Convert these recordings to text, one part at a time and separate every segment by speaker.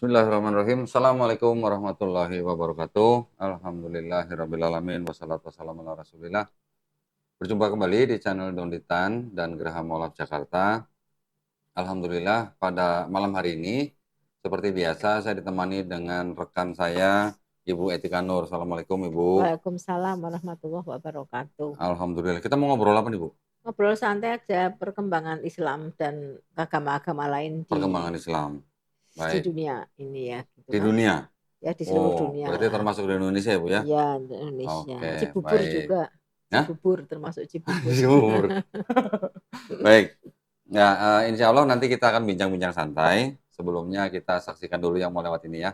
Speaker 1: Bismillahirrahmanirrahim. Assalamualaikum warahmatullahi wabarakatuh. Alhamdulillahirrabbilalamin. Wassalatu wassalamu ala rasulillah. Berjumpa kembali di channel Donditan dan Geraha Maulab Jakarta. Alhamdulillah pada malam hari ini seperti biasa saya ditemani dengan rekan saya Ibu Etika Nur. Assalamualaikum Ibu.
Speaker 2: Waalaikumsalam warahmatullahi wabarakatuh.
Speaker 1: Alhamdulillah. Kita mau ngobrol apa nih Bu?
Speaker 2: Ngobrol santai aja perkembangan Islam dan agama-agama lain
Speaker 1: Perkembangan Islam.
Speaker 2: di
Speaker 1: Baik.
Speaker 2: dunia ini ya, gitu
Speaker 1: Di
Speaker 2: kan.
Speaker 1: dunia?
Speaker 2: Ya di seluruh
Speaker 1: Oh,
Speaker 2: dunia
Speaker 1: berarti
Speaker 2: lah.
Speaker 1: termasuk di Indonesia ya Bu ya?
Speaker 2: Iya, di Indonesia.
Speaker 1: Oke,
Speaker 2: Cibubur
Speaker 1: baik.
Speaker 2: juga.
Speaker 1: Hah?
Speaker 2: Cibubur termasuk Cibubur.
Speaker 1: Cibubur. Baik. Ya, insya Allah nanti kita akan bincang-bincang santai. Sebelumnya kita saksikan dulu yang mau lewat ini ya.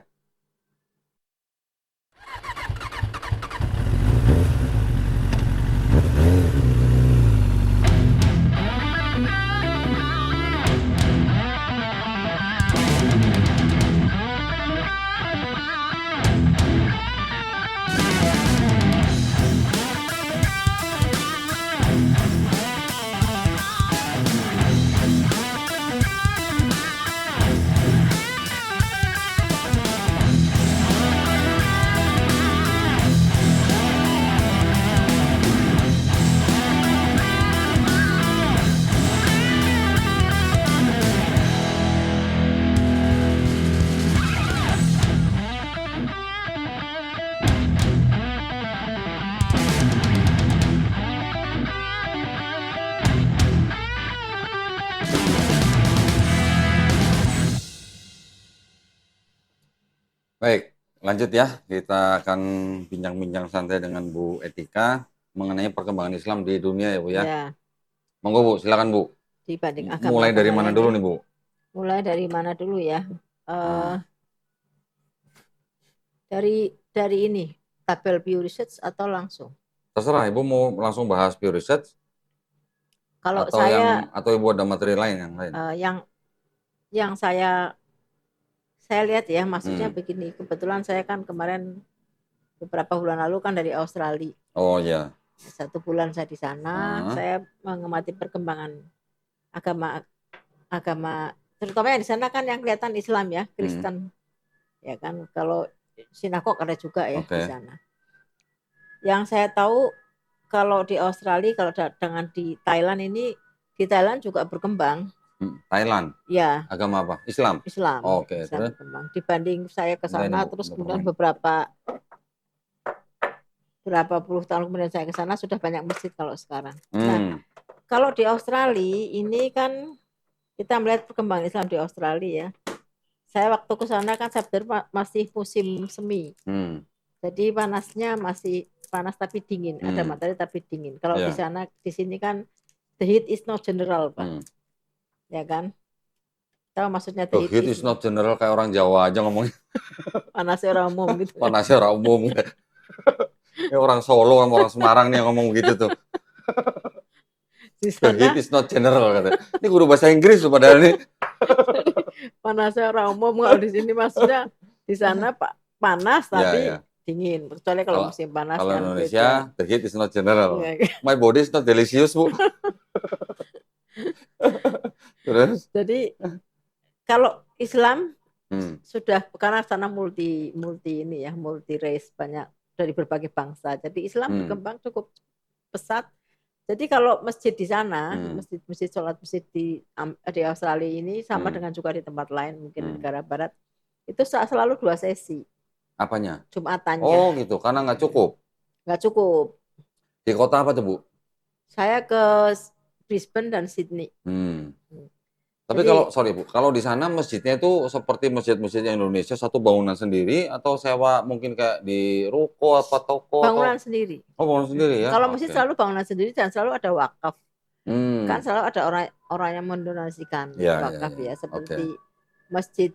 Speaker 1: Baik, lanjut ya. Kita akan bincang-bincang santai dengan Bu Etika mengenai perkembangan Islam di dunia ya Bu ya.
Speaker 2: Ya,
Speaker 1: Monggo Bu, silakan Bu.
Speaker 2: dibanding
Speaker 1: Mulai dari
Speaker 2: agama-agama
Speaker 1: mana
Speaker 2: lain
Speaker 1: dulu
Speaker 2: ya.
Speaker 1: nih Bu?
Speaker 2: Mulai dari mana dulu ya?
Speaker 1: Nah,
Speaker 2: Dari ini, tabel Pew Research atau langsung?
Speaker 1: terserah Ibu mau langsung bahas Pew Research
Speaker 2: Kalau
Speaker 1: atau atau Ibu ada materi lain yang lain?
Speaker 2: yang saya lihat ya, maksudnya begini, kebetulan saya kan kemarin beberapa bulan lalu kan dari Australia.
Speaker 1: Oh ya.
Speaker 2: 1 bulan saya di sana, saya mengamati perkembangan agama, terutama yang di sana kan yang kelihatan Islam ya, Kristen. Ya kan, kalau sinagog ada juga ya di sana. Yang saya tahu kalau di Australia, kalau dengan di Thailand ini, di Thailand juga berkembang.
Speaker 1: Thailand?
Speaker 2: Ya.
Speaker 1: Agama apa? Islam?
Speaker 2: Islam.
Speaker 1: Oh, oke.
Speaker 2: Islam berkembang. Dibanding saya ke sana, terus kemudian berapa puluh tahun kemudian saya ke sana, sudah banyak masjid kalau sekarang. Nah, kalau di Australia ini kan kita melihat perkembangan Islam di Australia ya. Saya waktu ke sana kan September masih musim semi. Jadi panasnya masih panas tapi dingin, ada matahari tapi dingin. Kalau di sana, di sini kan the heat is not general, Pak. Ya kan? Tahu maksudnya the
Speaker 1: heat is not general, kayak orang Jawa aja ngomongnya.
Speaker 2: Panasnya orang umum gitu.
Speaker 1: Panasnya orang umum. Ini orang Solo sama orang Semarang nih yang ngomong gitu tuh. The heat is not general katanya. Ini guru bahasa Inggris tuh padahal nih.
Speaker 2: Panasnya orang umum, kalau di sini maksudnya di sana panas tapi dingin. Kecuali kalau musim panas.
Speaker 1: Kalau Indonesia, the heat is not general. My body is not delicious, Bu. Terus?
Speaker 2: Jadi kalau Islam sudah, karena sana multi ini ya, multi race, banyak dari berbagai bangsa. Jadi Islam berkembang cukup pesat. Jadi kalau masjid di sana, masjid sholat masjid di Australia ini sama dengan juga di tempat lain, mungkin di negara barat, itu selalu 2 sesi.
Speaker 1: Apanya?
Speaker 2: Jumatannya.
Speaker 1: Oh gitu, karena nggak cukup?
Speaker 2: Nggak cukup.
Speaker 1: Di kota apa tuh Bu?
Speaker 2: Saya ke Brisbane dan Sydney.
Speaker 1: Tapi kalau di sana masjidnya itu seperti masjid-masjid yang Indonesia, satu bangunan sendiri atau sewa mungkin kayak di ruko apa toko?
Speaker 2: Bangunan sendiri.
Speaker 1: Oh, bangunan sendiri ya?
Speaker 2: Kalau masjid selalu bangunan sendiri dan selalu ada wakaf. Kan selalu ada orang yang mendonasikan wakaf ya. Seperti masjid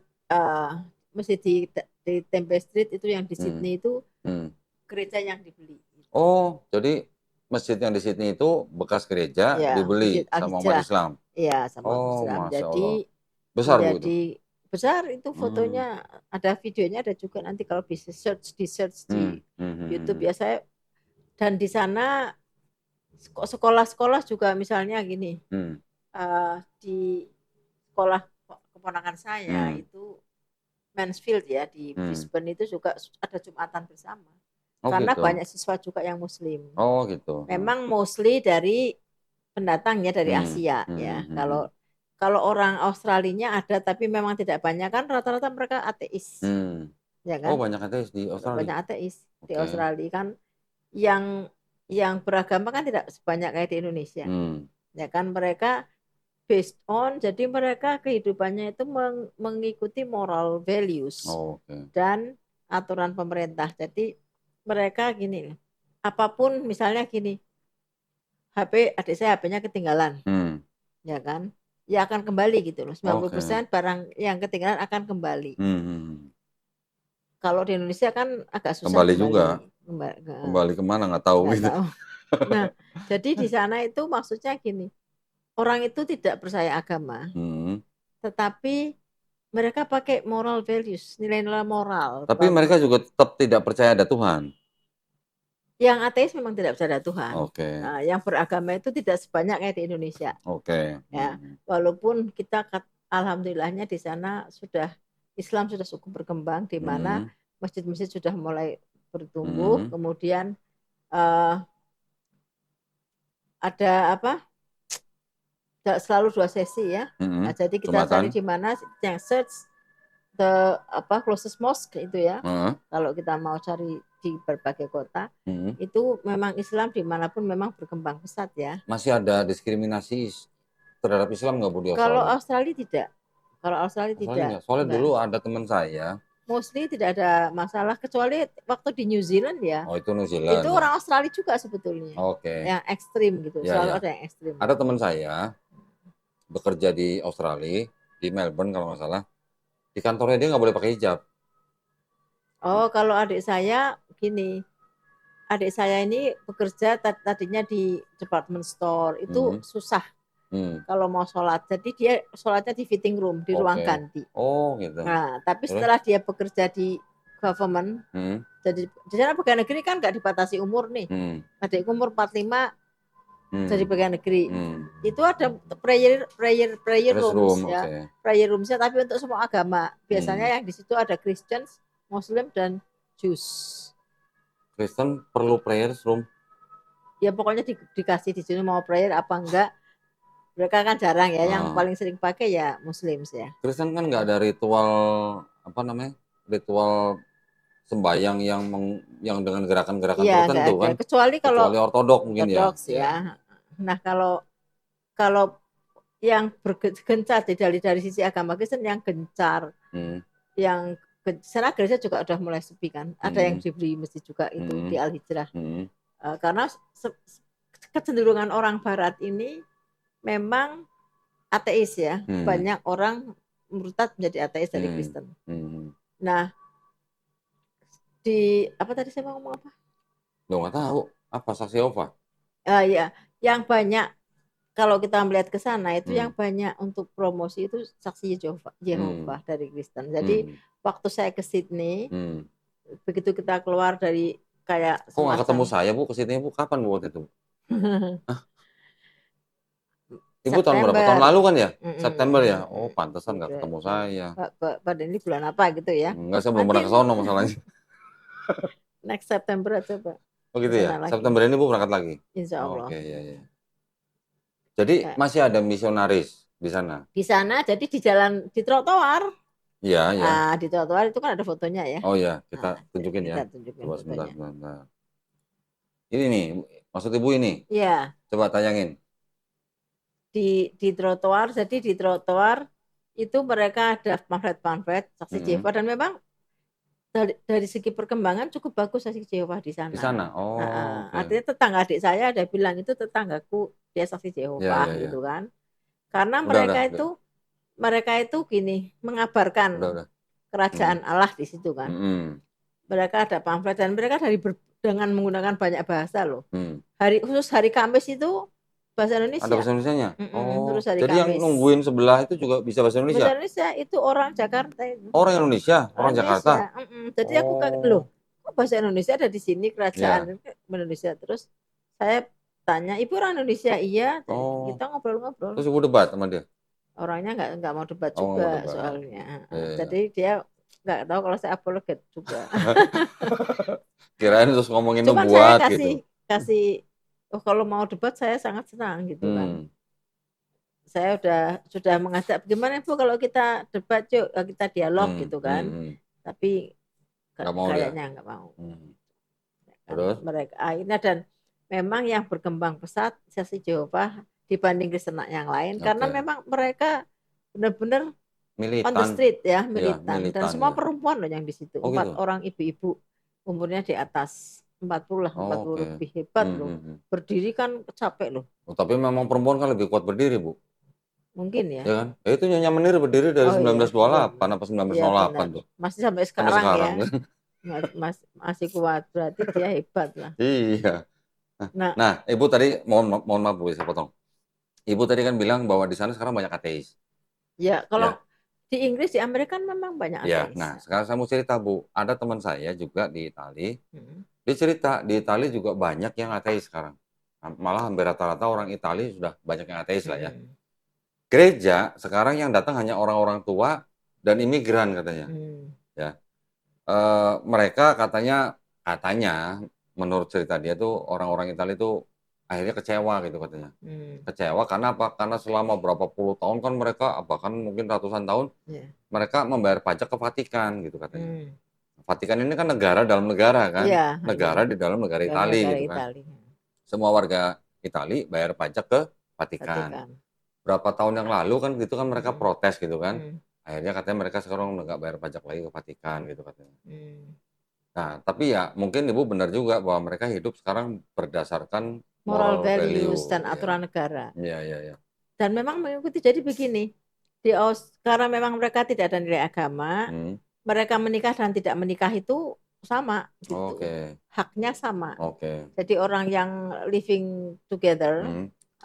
Speaker 2: di Tempe Street itu yang di Sydney itu gereja yang dibeli.
Speaker 1: Oh, jadi masjid yang di Sydney itu bekas gereja dibeli sama umat Islam.
Speaker 2: Iya, sama Islam. Jadi
Speaker 1: besar Bu
Speaker 2: itu. Besar itu fotonya, ada videonya, ada juga nanti kalau bisa di search di YouTube ya. Saya dan di sana sekolah-sekolah juga misalnya gini. Di sekolah keponakan saya itu Mansfield ya di
Speaker 1: Hmm.
Speaker 2: Brisbane itu juga ada Jumatan bersama.
Speaker 1: Oh
Speaker 2: Karena
Speaker 1: gitu.
Speaker 2: banyak siswa juga yang Muslim.
Speaker 1: Oh gitu.
Speaker 2: Memang mostly dari pendatangnya dari Asia ya. Kalau orang Australinya ada tapi memang tidak banyak kan rata-rata mereka ateis. Ya
Speaker 1: Oh
Speaker 2: kan?
Speaker 1: banyak ateis di Australia.
Speaker 2: Banyak ateis di Australia kan yang beragama kan tidak sebanyak kayak di Indonesia. Ya kan mereka based on jadi mereka kehidupannya itu mengikuti moral values dan aturan pemerintah. Jadi mereka gini, apapun misalnya gini, adik saya HP-nya ketinggalan, ya kan, ya akan kembali gitu loh. 90% barang yang ketinggalan akan kembali. Kalau di Indonesia kan agak susah
Speaker 1: kembali juga. Kembali kemana nggak tahu gitu.
Speaker 2: Nah, jadi di sana itu maksudnya gini, orang itu tidak percaya agama, tetapi mereka pakai moral values, nilai-nilai moral.
Speaker 1: Tapi mereka juga tetap tidak percaya ada Tuhan.
Speaker 2: Yang ateis memang tidak percaya ada Tuhan. Nah, yang beragama itu tidak sebanyak kayak di Indonesia. Ya, walaupun kita alhamdulillahnya di sana sudah Islam sudah cukup berkembang, di mana masjid-masjid sudah mulai bertumbuh, kemudian ada apa? Selalu 2 sesi ya. Nah, jadi kita cari di mana yang search the closest mosque itu ya. Kalau kita mau cari di berbagai kota, itu memang Islam dimanapun memang berkembang pesat ya.
Speaker 1: Masih ada diskriminasi terhadap Islam nggak Bu di Australia?
Speaker 2: Kalau Australia tidak. Kalau Australia tidak.
Speaker 1: Soalnya dulu ada teman saya.
Speaker 2: Mostly tidak ada masalah kecuali waktu di New Zealand ya.
Speaker 1: Oh itu New Zealand.
Speaker 2: Itu orang Australia juga sebetulnya. Yang ekstrim gitu. Selalu ada yang ekstrim.
Speaker 1: Ada teman saya bekerja di Australia, di Melbourne kalau nggak salah. Di kantornya dia nggak boleh pakai hijab.
Speaker 2: Oh, kalau adik saya gini, adik saya ini bekerja tadinya di department store itu susah kalau mau sholat. Jadi dia sholatnya di fitting room, di ruang ganti.
Speaker 1: Oh gitu.
Speaker 2: Nah, tapi setelah dia bekerja di government, jadi di sana pegawai negeri kan nggak dibatasi umur nih. Adikku umur 45 jadi pegawai negeri. Itu ada prayer rooms ya. Prayer roomsnya tapi untuk semua agama. Biasanya yang di situ ada Christians, Muslim dan Jews.
Speaker 1: Kristen perlu prayer room?
Speaker 2: Ya pokoknya dikasih di sini mau prayer apa enggak. Mereka kan jarang ya. Yang paling sering pakai ya Muslim ya.
Speaker 1: Kristen kan nggak ada ritual ritual sembahyang yang dengan gerakan-gerakan tertentu kan?
Speaker 2: Kecuali
Speaker 1: ortodok mungkin
Speaker 2: ya. Nah kalau yang bergencar dari sisi agama Kristen yang gencar, yang sana gereja juga udah mulai sepi kan. Ada yang diberi masjid juga itu di Al Hijrah. Karena kecenderungan orang Barat ini memang ateis ya. Banyak orang murtad menjadi ateis dari Kristen. Nah, di apa tadi saya mau ngomong apa?
Speaker 1: Nggak tahu. Apa saksi Yehova?
Speaker 2: Ya, yang banyak kalau kita melihat ke sana itu yang banyak untuk promosi itu saksi Yehova dari Kristen. Jadi waktu saya ke Sydney, begitu kita keluar dari kayak
Speaker 1: kok nggak ketemu saya Bu ke Sydney Bu? Kapan Bu waktu itu? Ibu tahun berapa? Tahun lalu kan ya? September ya? Oh pantesan nggak ketemu saya.
Speaker 2: Pada ini bulan apa gitu ya?
Speaker 1: Enggak, saya belum pernah ke sono masalahnya.
Speaker 2: Next September aja Pak.
Speaker 1: Oh gitu ya? September ini Bu berangkat lagi?
Speaker 2: Insya Allah.
Speaker 1: Oke, ya. Jadi masih ada misionaris di sana? Di sana,
Speaker 2: jadi di jalan, di trotoar.
Speaker 1: Iya.
Speaker 2: Nah, di trotoar itu kan ada fotonya ya.
Speaker 1: Oh iya, kita tunjukin ya. Coba sebentar. Ini nih, maksud Ibu ini?
Speaker 2: Iya.
Speaker 1: Coba tayangin.
Speaker 2: Di trotoar, jadi di trotoar itu mereka ada pamflet saksi Yehova dan memang dari segi perkembangan cukup bagus saksi Yehova di sana.
Speaker 1: Di sana,
Speaker 2: artinya tetangga adik saya ada bilang itu tetanggaku dia saksi Yehova gitu kan. Karena mereka itu gini mengabarkan kerajaan Allah di situ kan. Mereka ada pamflet dan mereka dengan menggunakan banyak bahasa loh. Khusus hari Kamis itu bahasa Indonesia.
Speaker 1: Ada bahasa Indonesianya?
Speaker 2: Terus hari
Speaker 1: jadi
Speaker 2: Kamis.
Speaker 1: Yang nungguin sebelah itu juga bisa bahasa Indonesia?
Speaker 2: Bahasa Indonesia itu orang Jakarta itu.
Speaker 1: Orang Indonesia? Orang Jakarta?
Speaker 2: Jadi aku kaget loh, kok bahasa Indonesia ada di sini kerajaan Indonesia. Terus saya tanya, ibu orang Indonesia? Iya. Kita ngobrol-ngobrol.
Speaker 1: Terus ibu debat sama dia?
Speaker 2: Orangnya nggak mau debat juga soalnya. Jadi dia nggak tahu kalau saya apologet juga.
Speaker 1: Kirain terus ngomongin
Speaker 2: Cuman
Speaker 1: nubuat
Speaker 2: saya
Speaker 1: gitu.
Speaker 2: kasih oh kalau mau debat saya sangat senang gitu kan. Saya sudah mengajak gimana Bu kalau kita debat yuk, kita dialog gitu kan. Tapi
Speaker 1: Nggak mau dia.
Speaker 2: kayaknya nggak mau. Kan
Speaker 1: Terus?
Speaker 2: mereka akhirnya dan memang yang berkembang pesat Saksi Jehovah dibanding Kristen yang lain karena memang mereka benar-benar on the street ya, militan. Dan semua perempuan loh yang di situ. 4 orang ibu-ibu umurnya di atas 40 lah, 40 lebih, hebat loh. Berdiri kan capek loh.
Speaker 1: Tapi memang perempuan kan lebih kuat berdiri, Bu.
Speaker 2: Mungkin ya.
Speaker 1: Ya kan? Itu Nyonya Menir berdiri dari 1928 apa 1908 tuh.
Speaker 2: Masih sampai sekarang ya. Masih kuat, berarti dia hebat lah.
Speaker 1: Iya. Nah, Ibu tadi mohon maaf Bu, saya potong. Ibu tadi kan bilang bahwa di sana sekarang banyak ateis.
Speaker 2: Ya, kalau di Inggris, di Amerika memang banyak ateis.
Speaker 1: Ya, nah sekarang saya mau cerita Bu, ada teman saya juga di Itali. Dia cerita di Itali juga banyak yang ateis sekarang. Malah hampir rata-rata orang Itali sudah banyak yang ateis lah ya. Gereja sekarang yang datang hanya orang-orang tua dan imigran katanya. Ya, mereka katanya menurut cerita dia tuh orang-orang Italia itu akhirnya kecewa gitu katanya. Kecewa karena apa? Karena selama berapa puluh tahun kan mereka bahkan mungkin ratusan tahun mereka membayar pajak ke Vatikan gitu katanya. Vatikan ini kan negara dalam negara kan, negara di dalam negara Italia gitu kan. Semua warga Italia bayar pajak ke Vatikan. Berapa tahun yang lalu kan gitu kan mereka protes gitu kan. Akhirnya katanya mereka sekarang nggak bayar pajak lagi ke Vatikan gitu katanya. Nah, tapi ya mungkin Ibu benar juga bahwa mereka hidup sekarang berdasarkan
Speaker 2: moral values dan aturan negara.
Speaker 1: Iya.
Speaker 2: Dan memang mengikuti, jadi begini, karena memang mereka tidak ada nilai agama, mereka menikah dan tidak menikah itu sama gitu. Haknya sama. Jadi orang yang living together,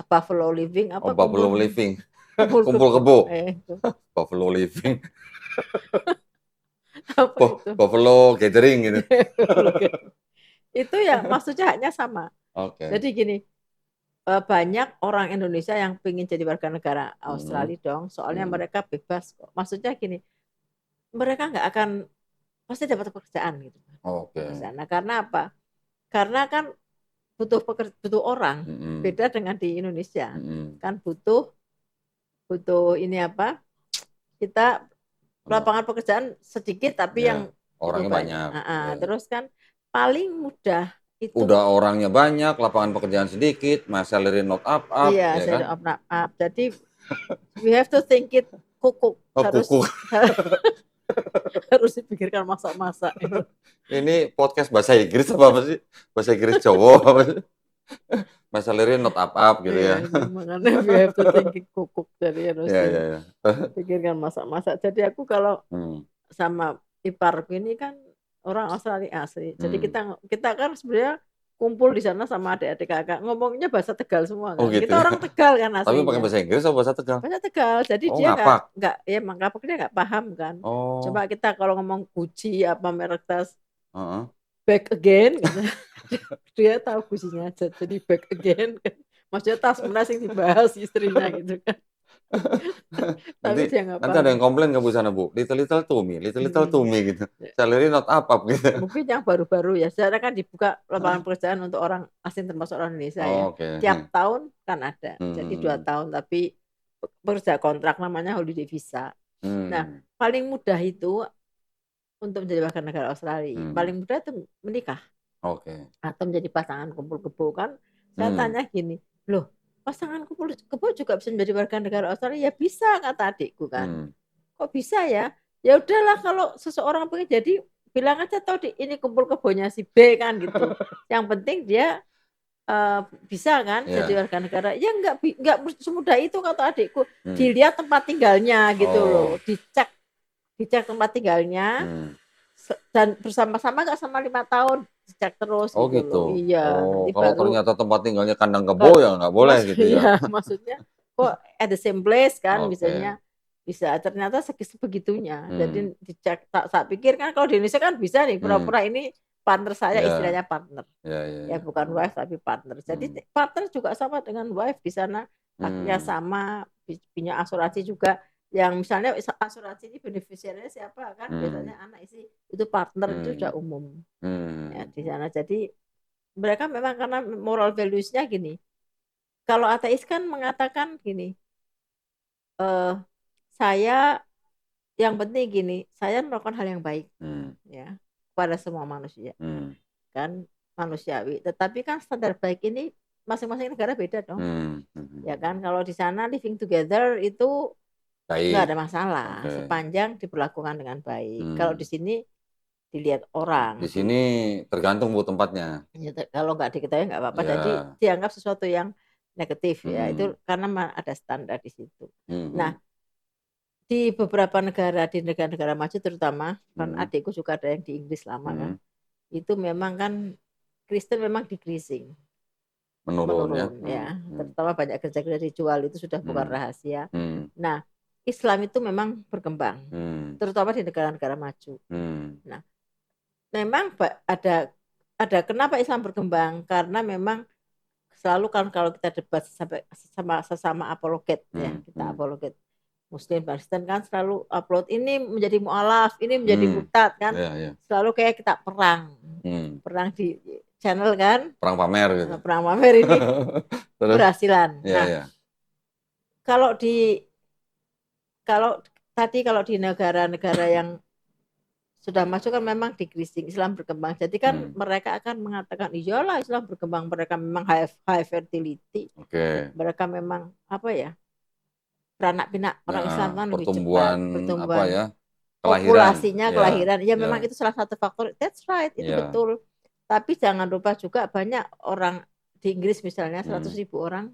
Speaker 2: Buffalo living apa?
Speaker 1: Buffalo living. Kumpul kebo. Buffalo living. Buffalo gathering gitu.
Speaker 2: Itu ya maksudnya haknya sama. Jadi gini, banyak orang Indonesia yang ingin jadi warga negara Australia dong, soalnya mereka bebas kok. Maksudnya gini, mereka nggak akan pasti dapat pekerjaan gitu. Nah, karena apa? Karena kan butuh orang, beda dengan di Indonesia. Kan butuh ini apa? Kita lapangan pekerjaan sedikit tapi yang
Speaker 1: orangnya banyak.
Speaker 2: Terus kan paling mudah itu.
Speaker 1: Udah orangnya banyak, lapangan pekerjaan sedikit, salary not up.
Speaker 2: Iya, salary not up. Jadi we have to think it kukuk. Harus dipikirkan masak-masak.
Speaker 1: Ini podcast bahasa Inggris apa sih? Bahasa Inggris Jawa apa sih? Salary not up gitu ya.
Speaker 2: Makanya we have to think it kukuk. Jadi harus dipikirkan masak-masak. Jadi aku kalau sama iparku ini kan orang Australia asli. Jadi kita kan sebenarnya kumpul di sana sama adik-adik kakak, ngomongnya bahasa Tegal semua kan. Kita orang Tegal kan aslinya.
Speaker 1: Tapi pakai bahasa Inggris atau bahasa Tegal?
Speaker 2: Bahasa Tegal. Jadi dia nggak ya makanya nggak paham kan. Coba kita kalau ngomong Gucci apa merek tas, back again gitu. Dia tahu Gucci-nya aja. Jadi back again kan. Maksudnya tas mana sih dibahas istrinya gitu kan.
Speaker 1: Tapi dia nggak paham. Nanti ada yang komplain nggak Bu sana Bu? Little to me gitu. Salary not up gitu.
Speaker 2: Mungkin yang baru-baru ya. Sekarang kan dibuka lapangan pekerjaan untuk orang asing termasuk orang Indonesia ya. Tiap tahun kan ada. Jadi 2 tahun tapi pekerja kontrak namanya holiday visa. Nah, paling mudah itu untuk menjadi warga negara Australia. Paling mudah itu menikah. Atau menjadi pasangan kumpul kebo kan. Saya tanya gini, loh pasangan kumpul kebo juga bisa menjadi warga negara Australia? Ya bisa, kata adikku kan. Kok bisa ya? Ya udahlah kalau seseorang pengen jadi bilang aja tahu ini kumpul kebonya si B kan gitu. Yang penting dia bisa kan jadi warga negara. Ya enggak semudah itu kata adikku. Dilihat tempat tinggalnya gitu loh. Dicek tempat tinggalnya. Dan bersama-sama nggak sama 5 tahun dicek terus
Speaker 1: gitu.
Speaker 2: Iya.
Speaker 1: Kalau ternyata tempat tinggalnya kandang kebo ya nggak boleh gitu ya.
Speaker 2: Iya, maksudnya kok at the same place kan misalnya bisa ternyata sebegitunya. Jadi dicek tak pikir kan kalau di Indonesia kan bisa nih pura-pura ini partner saya istilahnya partner. Ya bukan wife tapi partner. Jadi partner juga sama dengan wife di sana haknya sama punya asuransi juga. yang misalnya asuransi ini beneficiary siapa kan, biasanya anak istri, itu partner itu sudah umum ya di sana. Jadi mereka memang karena moral values-nya gini. Kalau ateis kan mengatakan gini, saya yang penting gini, saya melakukan hal yang baik ya kepada semua manusia kan, manusiawi. Tetapi kan standar baik ini masing-masing negara beda dong. Ya kan, kalau di sana living together itu nggak ada masalah sepanjang diperlakukan dengan baik. Kalau di sini dilihat orang.
Speaker 1: Di sini tergantung bu tempatnya.
Speaker 2: Ya, kalau nggak diketahui nggak apa-apa. Jadi dianggap sesuatu yang negatif ya. Itu karena ada standar di situ. Nah, di beberapa negara, di negara-negara maju terutama, kan adikku juga ada yang di Inggris lama kan, itu memang kan Kristen memang decreasing, menurun ya. Terutama banyak gereja-gereja dijual, itu sudah bukan rahasia. Nah, Islam itu memang berkembang, terutama di negara-negara maju. Nah, memang ada kenapa Islam berkembang, karena memang selalu kan kalau kita debat sampai sesama apologet ya, kita apologet Muslim Kristen kan selalu upload ini menjadi mualaf, ini menjadi murtad kan, selalu kayak kita perang di channel kan,
Speaker 1: perang pamer gitu,
Speaker 2: perang pamer ini keberhasilan. Nah, kalau di negara-negara yang sudah masuk kan memang decreasing, Islam berkembang. Jadi kan mereka akan mengatakan iyalah Islam berkembang, mereka memang high fertility, mereka memang apa ya, beranak pinak orang Islam kan lebih cepat pertumbuhan
Speaker 1: apa ya,
Speaker 2: populasinya, kelahiran ya memang itu salah satu faktor. That's right, itu betul. Tapi jangan lupa juga banyak orang di Inggris misalnya 100.000 orang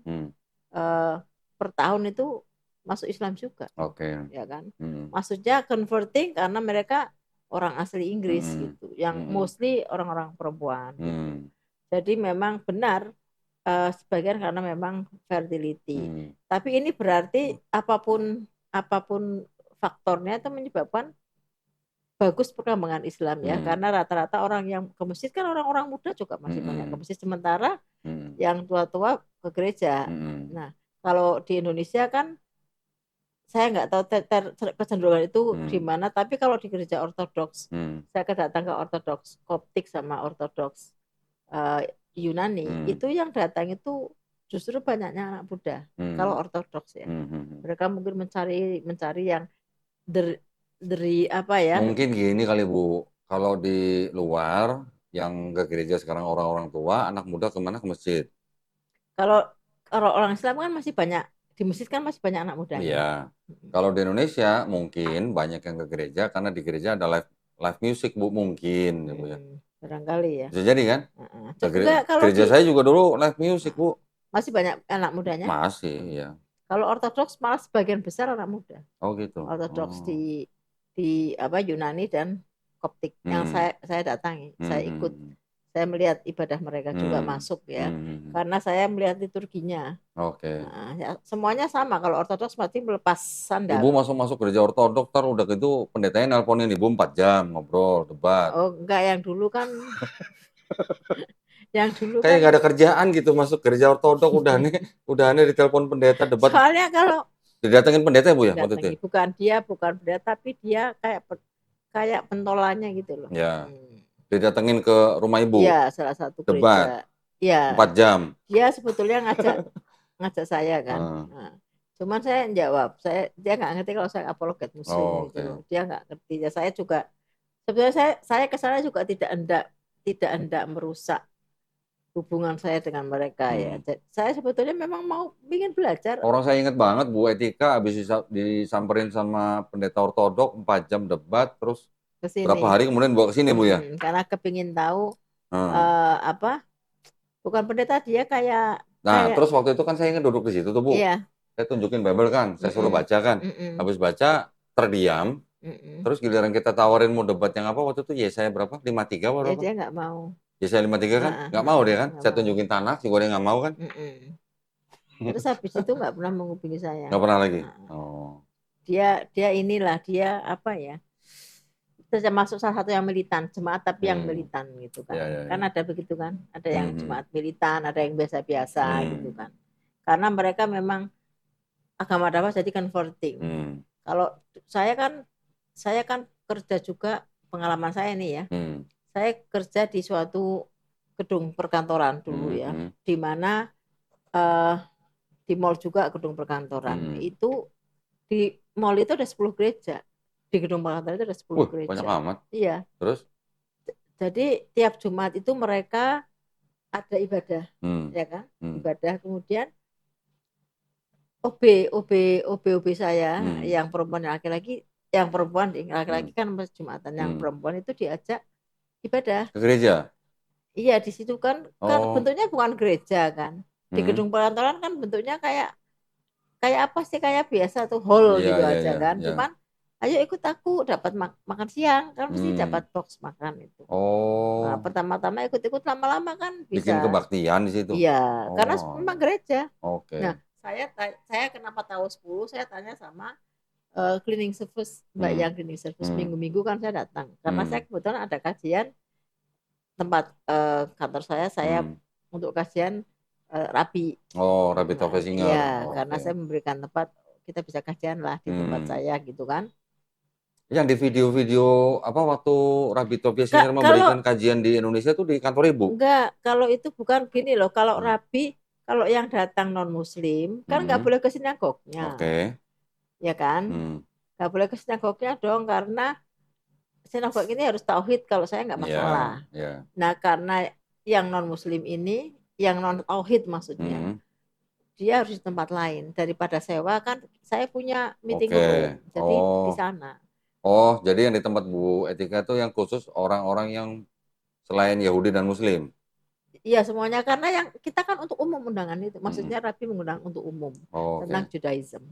Speaker 2: per tahun itu masuk Islam juga, ya kan? Maksudnya converting karena mereka orang asli Inggris gitu, yang mostly orang-orang perempuan. Gitu. Jadi memang benar. Sebagian karena memang fertility. Tapi ini berarti apapun faktornya itu menyebabkan bagus perkembangan Islam ya, karena rata-rata orang yang ke masjid kan orang-orang muda juga masih banyak ke masjid, sementara yang tua-tua ke gereja. Nah, kalau di Indonesia kan saya nggak tahu kecenderungan itu gimana, tapi kalau di gereja Ortodoks, saya datang ke Ortodoks Koptik sama Ortodoks Yunani, itu yang datang itu justru banyaknya anak muda. Kalau Ortodoks ya, mereka mungkin mencari yang dari apa ya?
Speaker 1: Mungkin gini kali Bu, kalau di luar yang ke gereja sekarang orang-orang tua, anak muda kemana? Ke masjid.
Speaker 2: Kalau orang Islam kan masih banyak di masjid, kan masih banyak anak muda.
Speaker 1: Iya. Kalau di Indonesia mungkin banyak yang ke gereja karena di gereja ada live music Bu, mungkin ya Bu ya.
Speaker 2: Barangkali ya.
Speaker 1: Bisa jadi kan?
Speaker 2: Gereja
Speaker 1: saya juga dulu live music Bu.
Speaker 2: Masih banyak anak mudanya?
Speaker 1: Masih, ya.
Speaker 2: Kalau Ortodoks malah sebagian besar anak muda.
Speaker 1: Oh gitu.
Speaker 2: Ortodoks di apa Yunani dan Koptik yang saya datangi, saya ikut, saya melihat ibadah mereka juga masuk ya, karena saya melihat liturginya. Nah, ya, semuanya sama. Kalau Ortodoks berarti melepas sandal.
Speaker 1: Ibu masuk gereja Ortodoks, udah gitu pendetanya nelponin Ibu 4 jam ngobrol, debat.
Speaker 2: Oh enggak, yang dulu kan yang dulu
Speaker 1: kayak nggak ada kerjaan gitu, masuk gereja Ortodoks udah aneh ditelepon pendeta debat.
Speaker 2: Soalnya kalau
Speaker 1: didatengin pendeta Bu ya waktu itu?
Speaker 2: Bukan pendeta, tapi dia kayak pentolannya gitu loh.
Speaker 1: Ya. Didatengin ke rumah Ibu.
Speaker 2: Iya, salah satu
Speaker 1: debat.
Speaker 2: Gereja. Iya.
Speaker 1: 4 jam.
Speaker 2: Dia sebetulnya ngajak saya kan. Nah, cuman saya jawab, dia nggak ngerti kalau saya apologet Muslim gitu loh. Dia nggak ngerti. Ya, saya juga sebetulnya saya ke sana juga tidak hendak merusak hubungan saya dengan mereka ya. Saya sebetulnya memang mau ingin belajar.
Speaker 1: Orang saya ingat banget Bu Etika habis disamperin sama pendeta Ortodoks 4 jam debat, terus kesini. Berapa hari kemudian bawa ke sini Bu ya?
Speaker 2: Karena kepingin tahu apa? Bukan pendeta, dia kayak.
Speaker 1: Terus waktu itu kan saya ingin duduk di situ tuh Bu.
Speaker 2: Iya.
Speaker 1: Saya tunjukin Bible kan, saya suruh baca kan. Habis baca terdiam. Terus giliran kita tawarin mau debat yang apa waktu itu, Yesaya berapa? 53 berapa?
Speaker 2: Ya, dia nggak mau.
Speaker 1: Yesaya 53 kan? Nggak mau dia kan? Saya tunjukin tanah, si dia nggak mau kan?
Speaker 2: Terus habis itu nggak pernah menghubungi saya.
Speaker 1: Nggak pernah lagi?
Speaker 2: Dia inilah, dia apa ya? Termasuk salah satu yang militan, jemaat tapi yang militan gitu kan. Kan ada begitu kan? Ada yang jemaat militan, ada yang biasa-biasa gitu kan. Karena mereka memang agama dakwah jadi converting. Kalau saya kan kerja juga, pengalaman saya nih ya. Saya kerja di suatu gedung perkantoran dulu ya, di mana di mall juga gedung perkantoran. Itu di mall itu ada 10 gereja. Di gedung perkantoran itu ada 10 gereja.
Speaker 1: Banyak amat.
Speaker 2: Iya.
Speaker 1: Terus?
Speaker 2: Jadi tiap Jumat itu mereka ada ibadah, ya kan? Ibadah, kemudian OB saya yang perempuan laki-laki, yang perempuan laki-laki kan Jumatan, yang perempuan itu diajak ibadah
Speaker 1: ke gereja.
Speaker 2: Iya, di situ kan bentuknya bukan gereja kan. Di gedung perkantoran kan bentuknya kayak apa sih, kayak biasa tuh, hall gitu aja kan. Cuman ayo ikut aku, dapat makan siang kan, mesti dapat box makan itu. Nah, pertama-tama ikut-ikut, lama-lama kan bisa
Speaker 1: bikin kebaktian di situ.
Speaker 2: Iya, karena memang gereja.
Speaker 1: Oke.
Speaker 2: Nah, saya kenapa tahu 10, saya tanya sama cleaning service, Mbak yang cleaning service. Minggu-minggu kan saya datang karena saya kebetulan ada kajian tempat kantor saya untuk kajian rabi.
Speaker 1: Rabi Topesinger.
Speaker 2: Iya, karena saya memberikan tempat, kita bisa kajian lah di tempat saya gitu kan.
Speaker 1: Yang di video-video waktu Rabi Topesinger memberikan kajian di Indonesia tuh di kantor Ibu?
Speaker 2: Enggak, kalau itu bukan gini loh, kalau rabi, kalau yang datang non muslim kan nggak boleh ke sinagognya.
Speaker 1: Oke.
Speaker 2: Ya kan? Nggak boleh ke sinagognya dong, karena sinagog ini harus tauhid, kalau saya nggak masalah. Nah, karena yang non muslim ini, yang non tauhid maksudnya, dia harus di tempat lain daripada sewa. Kan saya punya meeting room, jadi di sana.
Speaker 1: Jadi yang di tempat Bu Etika itu yang khusus orang-orang yang selain Yahudi dan Muslim?
Speaker 2: Iya, semuanya, karena yang kita kan untuk umum undangan itu, maksudnya Rabi mengundang untuk umum tentang Judaism.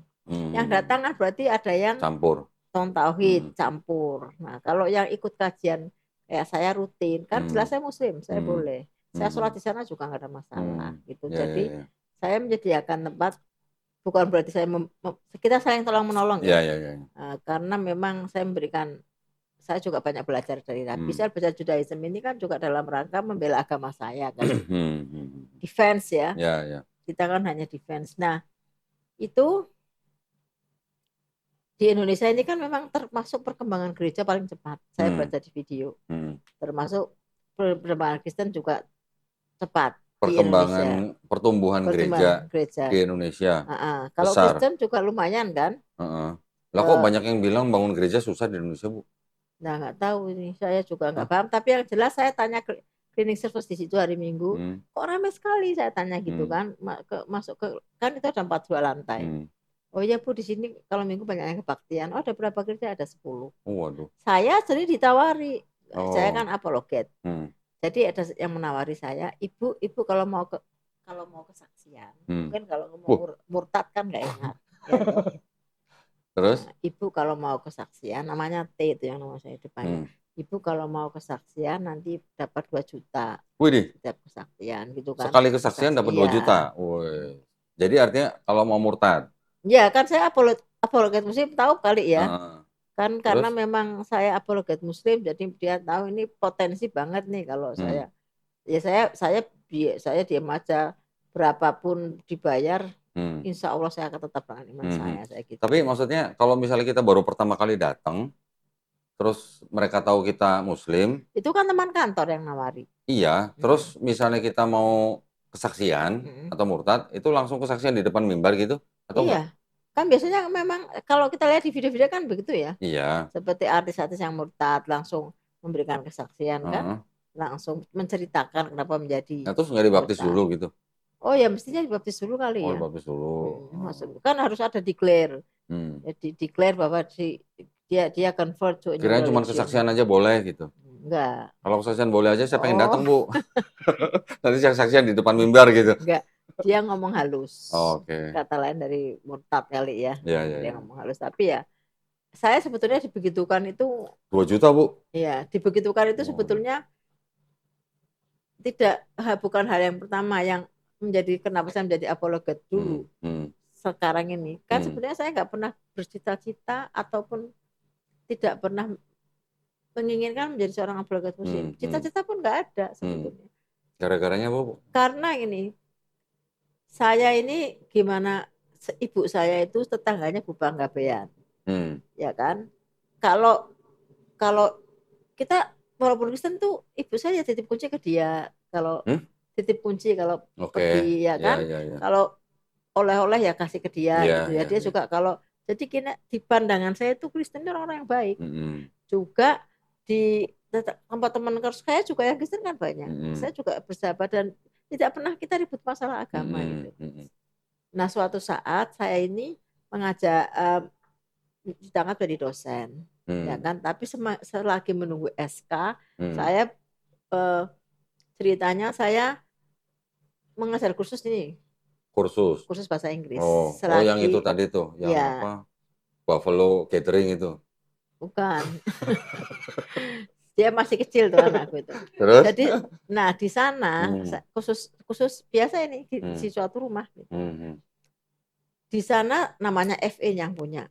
Speaker 2: Yang datang kan berarti ada yang
Speaker 1: campur,
Speaker 2: non tauhid, campur. Nah, kalau yang ikut kajian kayak saya rutin, kan jelas saya muslim, saya boleh. Saya sholat di sana juga nggak ada masalah gitu. Jadi saya menyediakan tempat, bukan berarti saya kita saling tolong menolong ya. Karena memang saya memberikan, saya juga banyak belajar dari Rabi. Saya belajar Judaism ini kan juga dalam rangka membela agama saya kan. Defense ya. Kita kan hanya defense. Nah, itu di Indonesia ini kan memang termasuk perkembangan gereja paling cepat. Saya baca di video. Termasuk perkembangan Kristen juga cepat.
Speaker 1: Pertumbuhan gereja di Indonesia.
Speaker 2: Kalau Kristen juga lumayan kan.
Speaker 1: Lah kok banyak yang bilang bangun gereja susah di Indonesia, Bu?
Speaker 2: Nah, nggak tahu ini, saya juga nggak paham. Tapi yang jelas saya tanya cleaning service di situ hari Minggu, kok ramai sekali, saya tanya gitu kan. Masuk ke, kan itu ada 42 lantai. Oh iya Bu, di sini kalau Minggu banyak yang kebaktian. Oh, ada berapa gereja? Ada 10.
Speaker 1: Waduh.
Speaker 2: Saya sendiri ditawari. Saya kan apologet. Jadi ada yang menawari saya, ibu kalau mau kesaksian, mungkin kalau mau murtad kan nggak enak. Ya,
Speaker 1: terus?
Speaker 2: Nah, ibu kalau mau kesaksian, namanya T itu yang nama saya depannya. Ibu kalau mau kesaksian nanti dapat 2 juta. Setiap kesaksian gitu kan.
Speaker 1: Sekali kesaksian dapat 2 juta. Woi. Jadi artinya kalau mau murtad.
Speaker 2: Ya kan saya apologet muslim, tahu kali ya. Kan karena memang saya apologet muslim, jadi dia tahu ini potensi banget nih kalau saya. Ya saya diam aja, berapapun dibayar, insya Allah saya akan tetap dengan iman saya gitu.
Speaker 1: Tapi maksudnya kalau misalnya kita baru pertama kali datang, terus mereka tahu kita muslim,
Speaker 2: itu kan teman kantor yang nawari.
Speaker 1: Iya, terus misalnya kita mau kesaksian atau murtad, itu langsung kesaksian di depan mimbar gitu atau
Speaker 2: enggak? Kan biasanya memang kalau kita lihat di video-video kan begitu ya.
Speaker 1: Iya.
Speaker 2: Seperti artis-artis yang murtad langsung memberikan kesaksian kan, langsung menceritakan kenapa menjadi.
Speaker 1: Nah, terus nggak dibaptis dulu gitu?
Speaker 2: Oh ya, mestinya dibaptis dulu kali ya.
Speaker 1: Dibaptis dulu.
Speaker 2: Kan harus ada declare. Jadi declare bahwa dia convert to.
Speaker 1: Kirain cuma kesaksian aja boleh gitu.
Speaker 2: Enggak.
Speaker 1: Kalau kesaksian boleh aja, saya pengen datang, Bu. Nanti kesaksian di depan mimbar gitu.
Speaker 2: Enggak. Dia ngomong halus.
Speaker 1: Oke.
Speaker 2: Kata lain dari murtad kali ya.
Speaker 1: Dia
Speaker 2: ngomong halus, tapi ya saya sebetulnya dibegitukan itu
Speaker 1: 2 juta, Bu.
Speaker 2: Iya, dibegitukan itu sebetulnya bukan hal yang pertama yang menjadi kenapa saya menjadi apologet dulu. Sekarang ini kan sebenarnya saya nggak pernah bercita-cita ataupun tidak pernah menginginkan menjadi seorang apologet muslim. Cita-cita pun nggak ada sebetulnya.
Speaker 1: Gara-garanya, Bu?
Speaker 2: Karena ini saya ini gimana, ibu saya itu tetangganya Bupanggabean. ya kan. Kalau kalau kita walaupun Kristen tuh ibu saya titip kunci ke dia kalau titip kunci kalau pergi ya kan. Kalau oleh-oleh ya kasih ke dia gitu ya. Dia juga kalau jadi di pandangan saya itu Kristen itu orang-orang yang baik. Juga di tempat teman kerja saya juga yang Kristen kan banyak. Saya juga bersahabat dan tidak pernah kita ribut masalah agama gitu. Nah, suatu saat saya ini mengajak ditangkap jadi dosen, ya kan. Tapi selagi menunggu SK, saya ceritanya saya mengajar kursus ini. Kursus bahasa Inggris.
Speaker 1: Yang itu tadi tuh, yang ya. Apa? Buffalo Gathering itu.
Speaker 2: Bukan. Dia masih kecil tuh anakku itu.
Speaker 1: Terus?
Speaker 2: Jadi, nah di sana khusus biasa ini di suatu rumah. Gitu. Di sana namanya FE yang punya.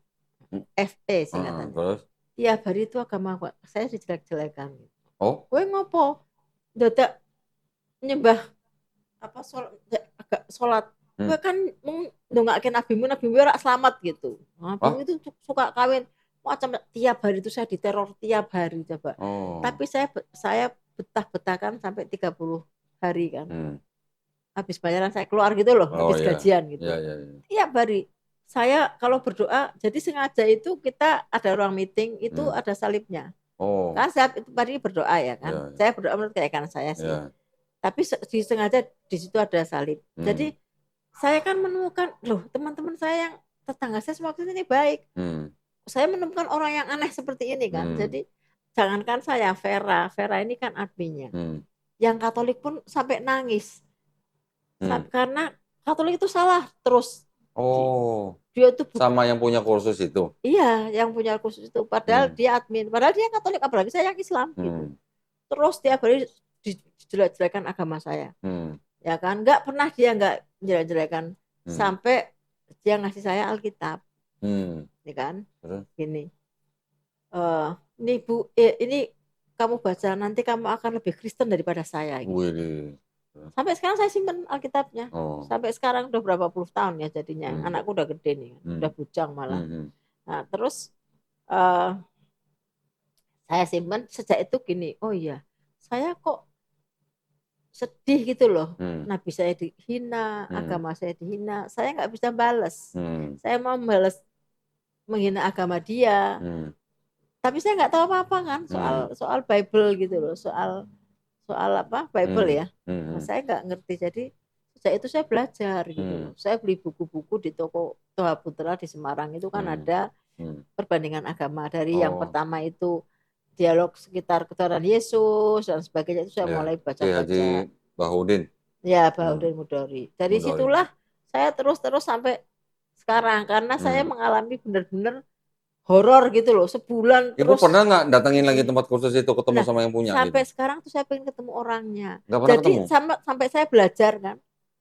Speaker 2: FE singkatannya.
Speaker 1: Terus?
Speaker 2: Tiap hari itu agama saya dijelek-jelekan.
Speaker 1: Oh?
Speaker 2: Gue ngopo? Dadak nyembah apa sholat. Gue kan mau ndongaaken nabimu ora selamat gitu. Nabimu itu suka kawin macam tiap hari itu saya diteror tiap hari coba. Tapi saya betah-betahkan sampai 30 hari kan. Habis bayaran saya keluar gitu loh, habis gajian gitu. Tiap hari saya kalau berdoa, jadi sengaja itu kita ada ruang meeting itu ada salibnya. Kan saya itu tadi berdoa ya kan. Saya berdoa menurut keyakinan saya sih. Tapi sengaja di situ ada salib. Jadi saya kan menemukan loh teman-teman saya yang tetangga saya semua ini baik. Saya menemukan orang yang aneh seperti ini kan. Jadi jangankan saya, Vera ini kan adminnya. Yang Katolik pun sampai nangis. Karena Katolik itu salah terus. Dia itu
Speaker 1: sama yang punya kursus itu.
Speaker 2: Iya, yang punya kursus itu. Padahal dia admin. Padahal dia Katolik, apalagi saya yang Islam gitu. Terus tiap hari dijelek-jelekan agama saya. Ya kan, nggak pernah dia nggak jelek-jelekan sampai dia ngasih saya Alkitab. Ya kan, gini. Ini Bu, ini kamu baca nanti kamu akan lebih Kristen daripada saya. Gitu. Sampai sekarang saya simpen Alkitabnya. Sampai sekarang udah berapa puluh tahun ya jadinya. Anakku udah gede nih, udah bujang malah. Nah terus saya simpen sejak itu gini. Oh iya, saya kok sedih gitu loh. Nabi saya dihina, agama saya dihina. Saya nggak bisa balas. Saya mau balas menghina agama dia. Tapi saya nggak tahu apa-apa kan soal Bible gitu loh, soal apa Bible ya. Nah, saya nggak ngerti. Jadi sejak itu saya belajar gitu. Saya beli buku-buku di toko Toha Putra di Semarang itu kan ada perbandingan agama dari yang pertama itu dialog sekitar ketuhanan Yesus dan sebagainya itu saya mulai baca-baca.
Speaker 1: Haji Bahudin.
Speaker 2: Ya, Bahudin Mudori. Dari situlah saya terus sampai sekarang karena saya mengalami benar-benar horor gitu loh sebulan.
Speaker 1: Ibu terus pernah nggak datangin lagi tempat kursus itu ketemu sama yang punya?
Speaker 2: Sampai gitu? Sekarang tuh saya pengen ketemu orangnya.
Speaker 1: Jadi
Speaker 2: sampai saya belajar kan,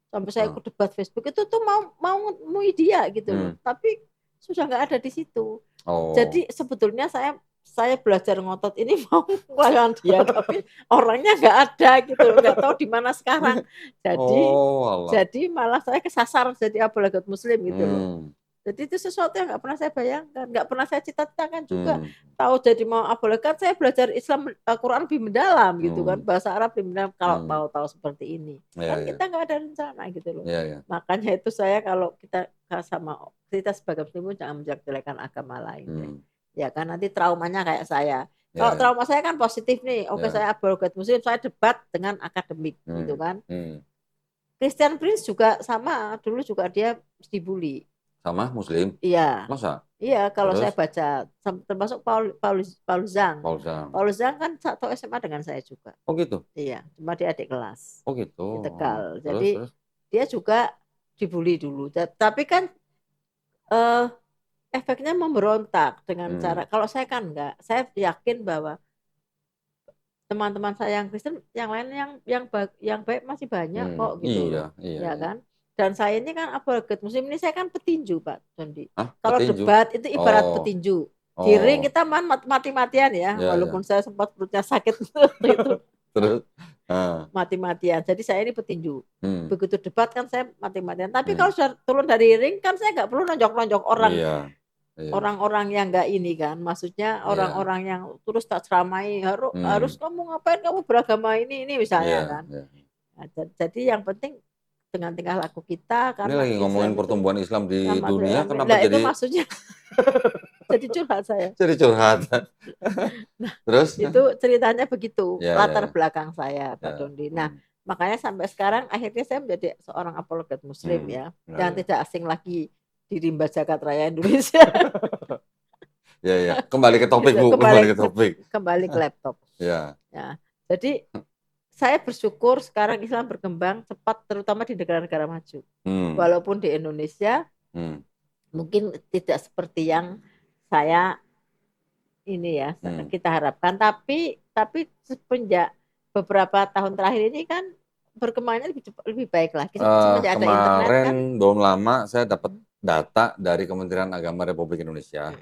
Speaker 2: sampai saya ikut debat Facebook itu tuh mau dia gitu loh. Tapi sudah nggak ada di situ. Jadi sebetulnya saya belajar ngotot ini mau ngelawan dia tapi orangnya nggak ada gitu loh, nggak tahu di mana sekarang. Jadi malah saya kesasar jadi apologet Muslim gitu loh. Jadi itu sesuatu yang nggak pernah saya bayangkan, nggak pernah saya cita-citakan juga. Tahu jadi mau apologet, saya belajar Islam Quran lebih mendalam gitu kan, bahasa Arab lebih mendalam kalau mau tahu seperti ini. Kan kita nggak ada rencana gitu loh. Makanya itu saya kalau kita sebagai Muslim jangan menjelek-jelekan agama lain. Ya kan nanti traumanya kayak saya. Kalau trauma saya kan positif nih. Oke, saya apologet Muslim, saya debat dengan akademik gitu kan. Christian Prince juga sama, dulu juga dia dibully.
Speaker 1: Sama Muslim?
Speaker 2: Iya.
Speaker 1: Masa?
Speaker 2: Iya, kalau saya baca termasuk Paul Zhang. Paul Zhang kan satu SMA dengan saya juga.
Speaker 1: Oh gitu?
Speaker 2: Iya, cuma dia adik kelas.
Speaker 1: Oh gitu.
Speaker 2: Di Tegal. Jadi dia juga dibully dulu. Tapi kan efeknya memberontak dengan cara, kalau saya kan enggak. Saya yakin bahwa teman-teman saya yang Kristen, yang lain yang baik masih banyak kok gitu. Iya kan? Dan saya ini kan apologet Muslim ini saya kan petinju Pak Dondi. Kalau debat itu ibarat petinju. Di ring kita mati-matian ya, walaupun saya sempat perutnya sakit itu.
Speaker 1: Terus
Speaker 2: mati-matian. Jadi saya ini petinju. Begitu debat kan saya mati-matian. Tapi kalau sudah turun dari ring kan saya nggak perlu nonjok-nonjok orang. orang-orang yang nggak ini kan, maksudnya orang-orang yang terus tak ceramai harus kamu ngapain kamu beragama ini misalnya kan. Nah, jadi yang penting dengan tingkah laku kita
Speaker 1: Ini
Speaker 2: karena
Speaker 1: lagi ngomongin
Speaker 2: Islam itu
Speaker 1: pertumbuhan Islam di dunia,
Speaker 2: rahmatul
Speaker 1: kenapa
Speaker 2: lah itu
Speaker 1: jadi
Speaker 2: maksudnya jadi curhat saya.
Speaker 1: jadi curhat?
Speaker 2: Nah,
Speaker 1: Terus?
Speaker 2: itu ceritanya begitu latar belakang saya Pak Dondi. Nah, makanya sampai sekarang akhirnya saya menjadi seorang apologet Muslim ya, yang tidak asing lagi di rimba jagat raya Indonesia.
Speaker 1: Ya. Kembali ke topik Bu, kembali ke topik.
Speaker 2: Kembali ke laptop.
Speaker 1: Ya.
Speaker 2: Jadi saya bersyukur sekarang Islam berkembang cepat, terutama di negara-negara maju. Walaupun di Indonesia mungkin tidak seperti yang saya ini ya kita harapkan, tapi semenjak beberapa tahun terakhir ini kan berkembangnya lebih baik lagi. Semenjak ada internet kan.
Speaker 1: Belum lama saya dapat data dari Kementerian Agama Republik Indonesia.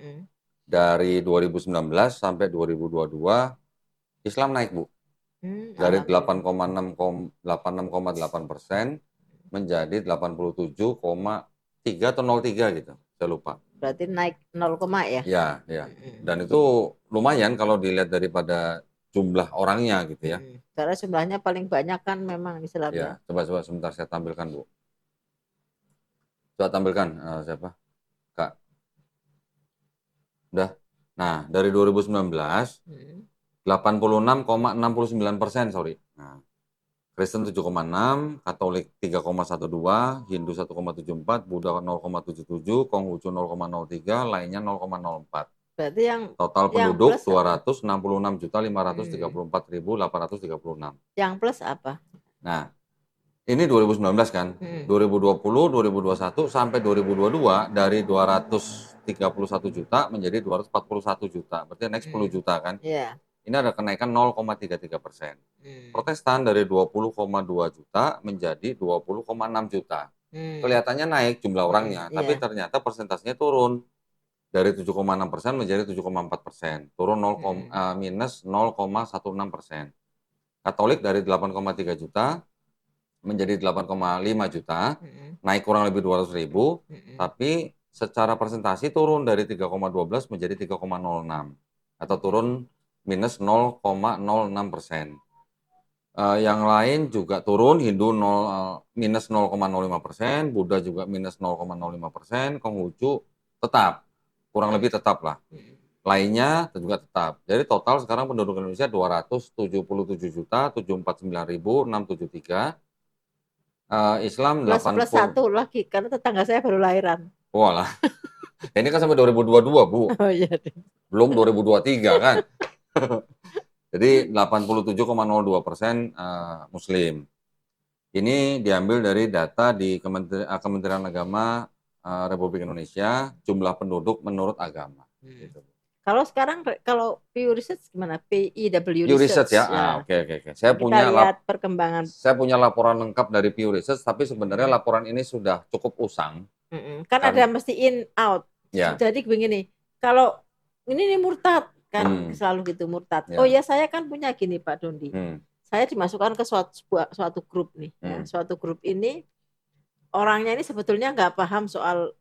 Speaker 1: Dari 2019 sampai 2022 Islam naik Bu. Dari 86,8% menjadi 87,3 atau 03 gitu. Saya lupa.
Speaker 2: Berarti naik 0, ya?
Speaker 1: Ya. Dan itu lumayan kalau dilihat daripada jumlah orangnya gitu ya.
Speaker 2: Karena jumlahnya paling banyak kan memang Islamnya.
Speaker 1: Ya, coba sebentar saya tampilkan Bu. Coba tampilkan siapa? Kak. Udah. Nah, dari 2019 86,69%, sorry. Nah, Kristen 7,6, Katolik 3,12, Hindu 1,74, Buddha 0,77, Konghucu 0,03, lainnya 0,04.
Speaker 2: Berarti yang
Speaker 1: total penduduk 266.534.836.
Speaker 2: Yang plus apa?
Speaker 1: Nah, ini 2019 kan. 2020, 2021 sampai 2022 dari 231 juta menjadi 241 juta. Berarti naik 10 juta kan?
Speaker 2: Iya.
Speaker 1: Ini ada kenaikan 0,33%. Protestan dari 20,2 juta menjadi 20,6 juta. Kelihatannya naik jumlah orangnya, tapi ternyata persentasenya turun dari 7,6% menjadi 7,4%, turun minus 0,16%. Katolik dari 8,3 juta menjadi 8,5 juta, naik kurang lebih 200.000, tapi secara presentasi turun dari 3,12 menjadi 3,06 atau turun minus 0,06%. Yang lain juga turun, Hindu minus 0,05%, Buddha juga minus 0,05%, Konghucu tetap, kurang lebih tetap lah. Lainnya juga tetap. Jadi total sekarang penduduk Indonesia 277.749.673. Islam 80.
Speaker 2: Plus satu lagi, karena tetangga saya baru lahiran.
Speaker 1: Walah. Ini kan sampai 2022, Bu.
Speaker 2: Oh iya.
Speaker 1: Belum 2023 kan. Jadi 87,02% Muslim. Ini diambil dari data di Kementerian Agama Republik Indonesia, jumlah penduduk menurut agama. Gitu.
Speaker 2: Kalau sekarang, kalau Pew Research gimana? PIW
Speaker 1: Pew Research ya. Oke. Saya punya
Speaker 2: lihat perkembangan.
Speaker 1: Saya punya laporan lengkap dari Pew Research, tapi sebenarnya laporan ini sudah cukup usang.
Speaker 2: Kan ada mesti in out.
Speaker 1: Ya.
Speaker 2: Jadi begini, kalau ini murtad kan selalu gitu murtad. Ya. Oh ya, saya kan punya gini Pak Dondi. Saya dimasukkan ke suatu grup nih. Ya, suatu grup ini orangnya ini sebetulnya nggak paham soal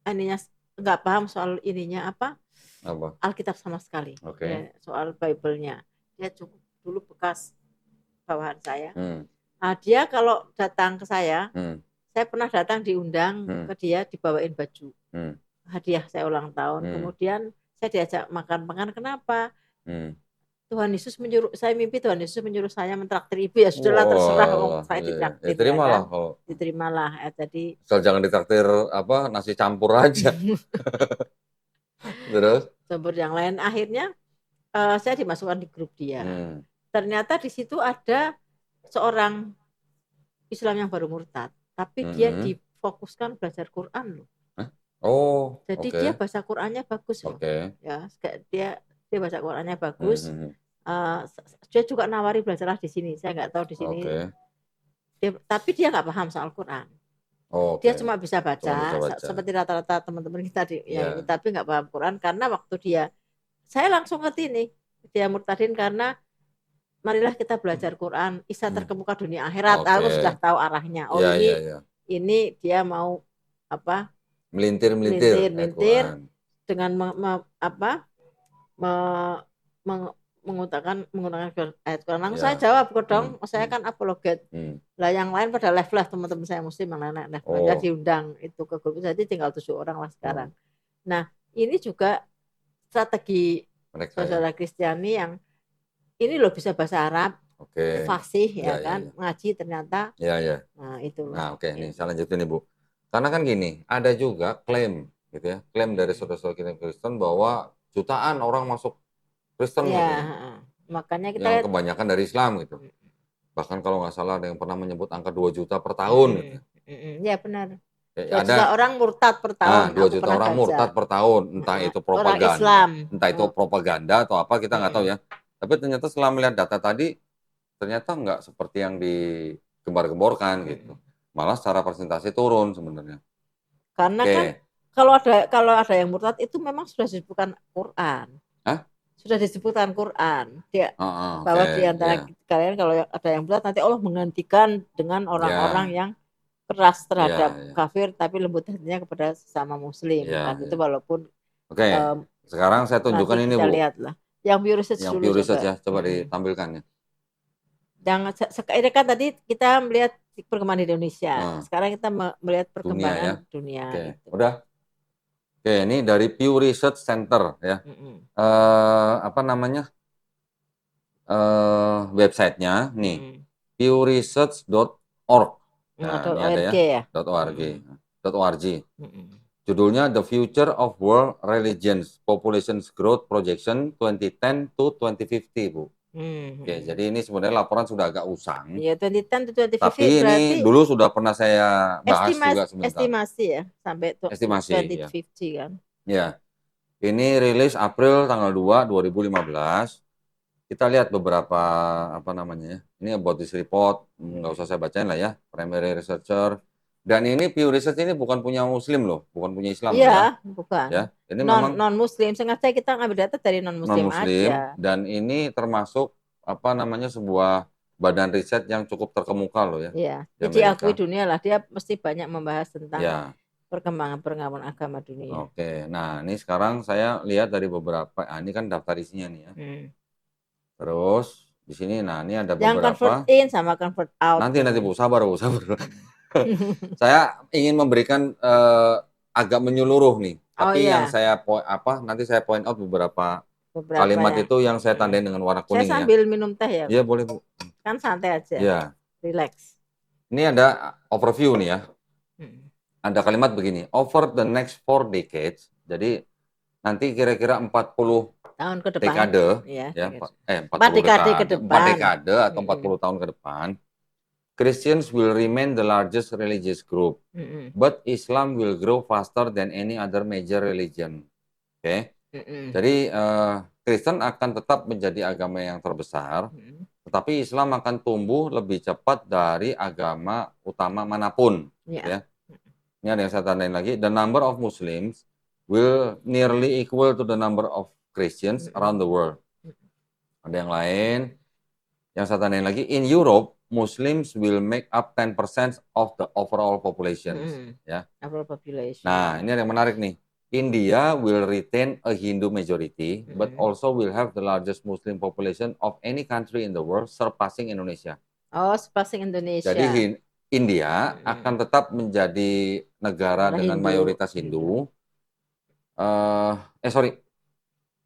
Speaker 2: ininya, nggak paham soal ininya apa? Alkitab sama sekali. Ya, soal Bible-nya. Dia cukup dulu bekas bawahan saya. Nah, dia kalau datang ke saya pernah datang diundang ke dia, dibawain baju hadiah saya ulang tahun. Kemudian saya diajak makan. Kenapa? Tuhan Yesus menyuruh saya, mimpi Tuhan Yesus menyuruh saya mentraktir ibu. Ya sudahlah, terserah saya ditraktir.
Speaker 1: Terimalah
Speaker 2: ya kan? Diterimalah. Jadi
Speaker 1: jangan ditraktir nasi campur aja. Terus
Speaker 2: campur yang lain. Akhirnya saya dimasukkan di grup dia. Ternyata di situ ada seorang Islam yang baru murtad, tapi dia difokuskan belajar Quran loh. Jadi dia baca Qurannya bagus loh. Ya, dia baca Qurannya bagus. Dia juga nawari belajarlah di sini. Saya nggak tahu di sini. Tapi dia nggak paham soal Quran. Dia cuma bisa baca, seperti rata-rata teman-teman kita ini, tapi nggak paham Quran. Karena waktu saya langsung ngerti nih, dia murtadin karena marilah kita belajar Quran, Isa terkemuka dunia akhirat. Aku sudah tahu arahnya. Ini dia mau
Speaker 1: melintir ayat
Speaker 2: melintir
Speaker 1: Quran.
Speaker 2: dengan mengutarakan ayat Quran. Langsung saya
Speaker 1: Ya.
Speaker 2: jawab kok dong, saya kan apologet. Lah yang lain pada live teman-teman saya muslim yang lain live.
Speaker 1: Oh.
Speaker 2: Diundang itu ke grup, jadi tinggal 7 orang lah sekarang. Nah, ini juga strategi
Speaker 1: mereka
Speaker 2: saudara Kristiani yang ini loh bisa bahasa Arab, fasih ya kan, ngaji ternyata.
Speaker 1: Ya.
Speaker 2: Nah, itu.
Speaker 1: Nah, nih saya lanjutin nih, Bu. Karena kan gini, ada juga klaim gitu ya, klaim dari saudara-saudara kita Kristen bahwa jutaan orang masuk Kristen
Speaker 2: ya,
Speaker 1: gitu.
Speaker 2: Makanya kita
Speaker 1: yang kebanyakan dari Islam gitu. Bahkan kalau nggak salah ada yang pernah menyebut angka 2 juta per tahun gitu.
Speaker 2: Ya benar. 2
Speaker 1: ada
Speaker 2: juta orang murtad per tahun.
Speaker 1: 2 juta orang murtad per tahun, entah itu propaganda,
Speaker 2: orang Islam.
Speaker 1: Entah itu propaganda atau apa, kita nggak tahu ya. Tapi ternyata setelah melihat data tadi, ternyata nggak seperti yang digembar-gemborkan gitu. Malah secara persentase turun sebenarnya.
Speaker 2: Karena kan kalau ada yang murtad itu memang sudah disebutkan Quran. Sudah disebutkan Quran. Bahwa di antara kalian kalau ada yang murtad nanti Allah menggantikan dengan orang-orang yang keras terhadap kafir tapi lembut hatinya kepada sesama muslim. Itu walaupun
Speaker 1: sekarang saya tunjukkan ini, Bu.
Speaker 2: Lihatlah. Yang pure research dulu
Speaker 1: ya, coba ditampilkan ya.
Speaker 2: Ini kan tadi kita melihat perkembangan di Indonesia. Sekarang kita melihat perkembangan dunia.
Speaker 1: Gitu. Udah. Ini dari Pew Research Center ya. Apa namanya? Websitenya nih. pewresearch.org. Nah, ini ada ya. .org. Judulnya The Future of World Religions Population Growth Projection 2010 to 2050, Bu. Jadi ini sebenarnya laporan sudah agak usang.
Speaker 2: Iya, 2010 to 2050.
Speaker 1: Tapi ini dulu sudah pernah saya bahas juga sebentar.
Speaker 2: Estimasi ya, sampai 2050 kan.
Speaker 1: Ya. Ini rilis April tanggal 2, 2015. Kita lihat beberapa apa namanya ya. Ini about this report, nggak usah saya bacain lah ya. Primary researcher. Dan ini Pew Research ini bukan punya Muslim loh, bukan punya Islam.
Speaker 2: Iya, bukan.
Speaker 1: Ya, ini
Speaker 2: non Muslim. Sengaja kita ngambil data dari non Muslim aja.
Speaker 1: Dan ini termasuk apa namanya sebuah badan riset yang cukup terkemuka loh ya.
Speaker 2: Iya. Jadi akui dunia lah, dia mesti banyak membahas tentang perkembangan agama dunia.
Speaker 1: Nah ini sekarang saya lihat dari beberapa, ini kan daftar isinya nih ya. Terus di sini, nah ini ada beberapa.
Speaker 2: Yang convert in sama convert out.
Speaker 1: Nanti Bu, sabar. Saya ingin memberikan agak menyeluruh nih. Tapi yang saya nanti saya point out beberapa kalimat itu yang saya tandain dengan warna kuning.
Speaker 2: Saya sambil minum teh ya.
Speaker 1: Iya boleh, Bu.
Speaker 2: Kan santai aja.
Speaker 1: Iya.
Speaker 2: Relax.
Speaker 1: Ini ada overview nih ya. Ada kalimat begini, over the next 4 decades. Jadi nanti kira-kira 40
Speaker 2: tahun ke depan.
Speaker 1: Dekade,
Speaker 2: ya.
Speaker 1: 4 dekade ke depan. 4 dekade atau 40 tahun ke depan. Christians will remain the largest religious group, but Islam will grow faster than any other major religion. Jadi Kristen akan tetap menjadi agama yang terbesar, tetapi Islam akan tumbuh lebih cepat dari agama utama manapun. Ya. Ini ada yang saya tandain lagi. The number of Muslims will nearly equal to the number of Christians around the world. Ada yang lain yang saya tandain lagi. In Europe, Muslims will make up 10% of the overall population. Ya.
Speaker 2: Overall population.
Speaker 1: Nah, ini ada yang menarik nih. India will retain a Hindu majority, but also will have the largest Muslim population of any country in the world, surpassing Indonesia.
Speaker 2: Surpassing Indonesia.
Speaker 1: Jadi India akan tetap menjadi negara dengan mayoritas Hindu.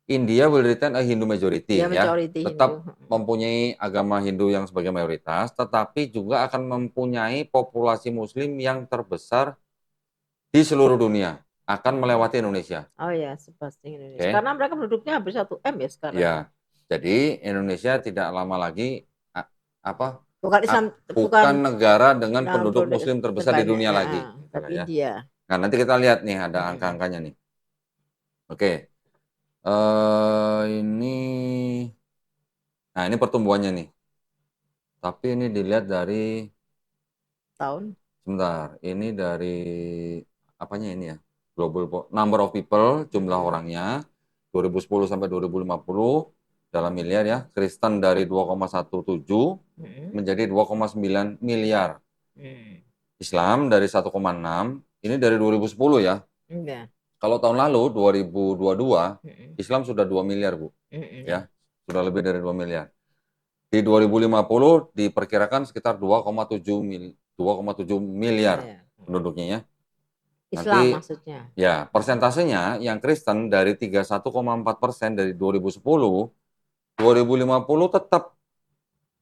Speaker 1: India will retain a Hindu majority, tetap mempunyai agama Hindu yang sebagai mayoritas, tetapi juga akan mempunyai populasi Muslim yang terbesar di seluruh dunia, akan melewati Indonesia.
Speaker 2: Oh ya, surpassing Indonesia. Karena mereka penduduknya hampir 1 M ya sekarang.
Speaker 1: Ya, jadi Indonesia tidak lama lagi bukan negara dengan penduduk Muslim terbesar di dunia lagi.
Speaker 2: Tapi India.
Speaker 1: Nah, nanti kita lihat nih ada angka-angkanya nih. Ini pertumbuhannya nih. Tapi ini dilihat dari
Speaker 2: tahun.
Speaker 1: Sebentar, ini dari apanya ini ya? Global number of people, jumlah orangnya 2010 sampai 2050 dalam miliar ya. Kristen dari 2,17 menjadi 2,9 miliar. Islam dari 1,6, ini dari 2010 ya.
Speaker 2: Iya.
Speaker 1: Kalau tahun lalu 2022
Speaker 2: Mm-mm.
Speaker 1: Islam sudah 2 miliar, Bu.
Speaker 2: Mm-mm.
Speaker 1: Ya, sudah lebih dari 2 miliar. Di 2050 diperkirakan sekitar 2,7 miliar
Speaker 2: Iya.
Speaker 1: penduduknya ya.
Speaker 2: Islam
Speaker 1: Nanti
Speaker 2: maksudnya.
Speaker 1: ya persentasenya yang Kristen dari 31,4% dari 2010, 2050 tetap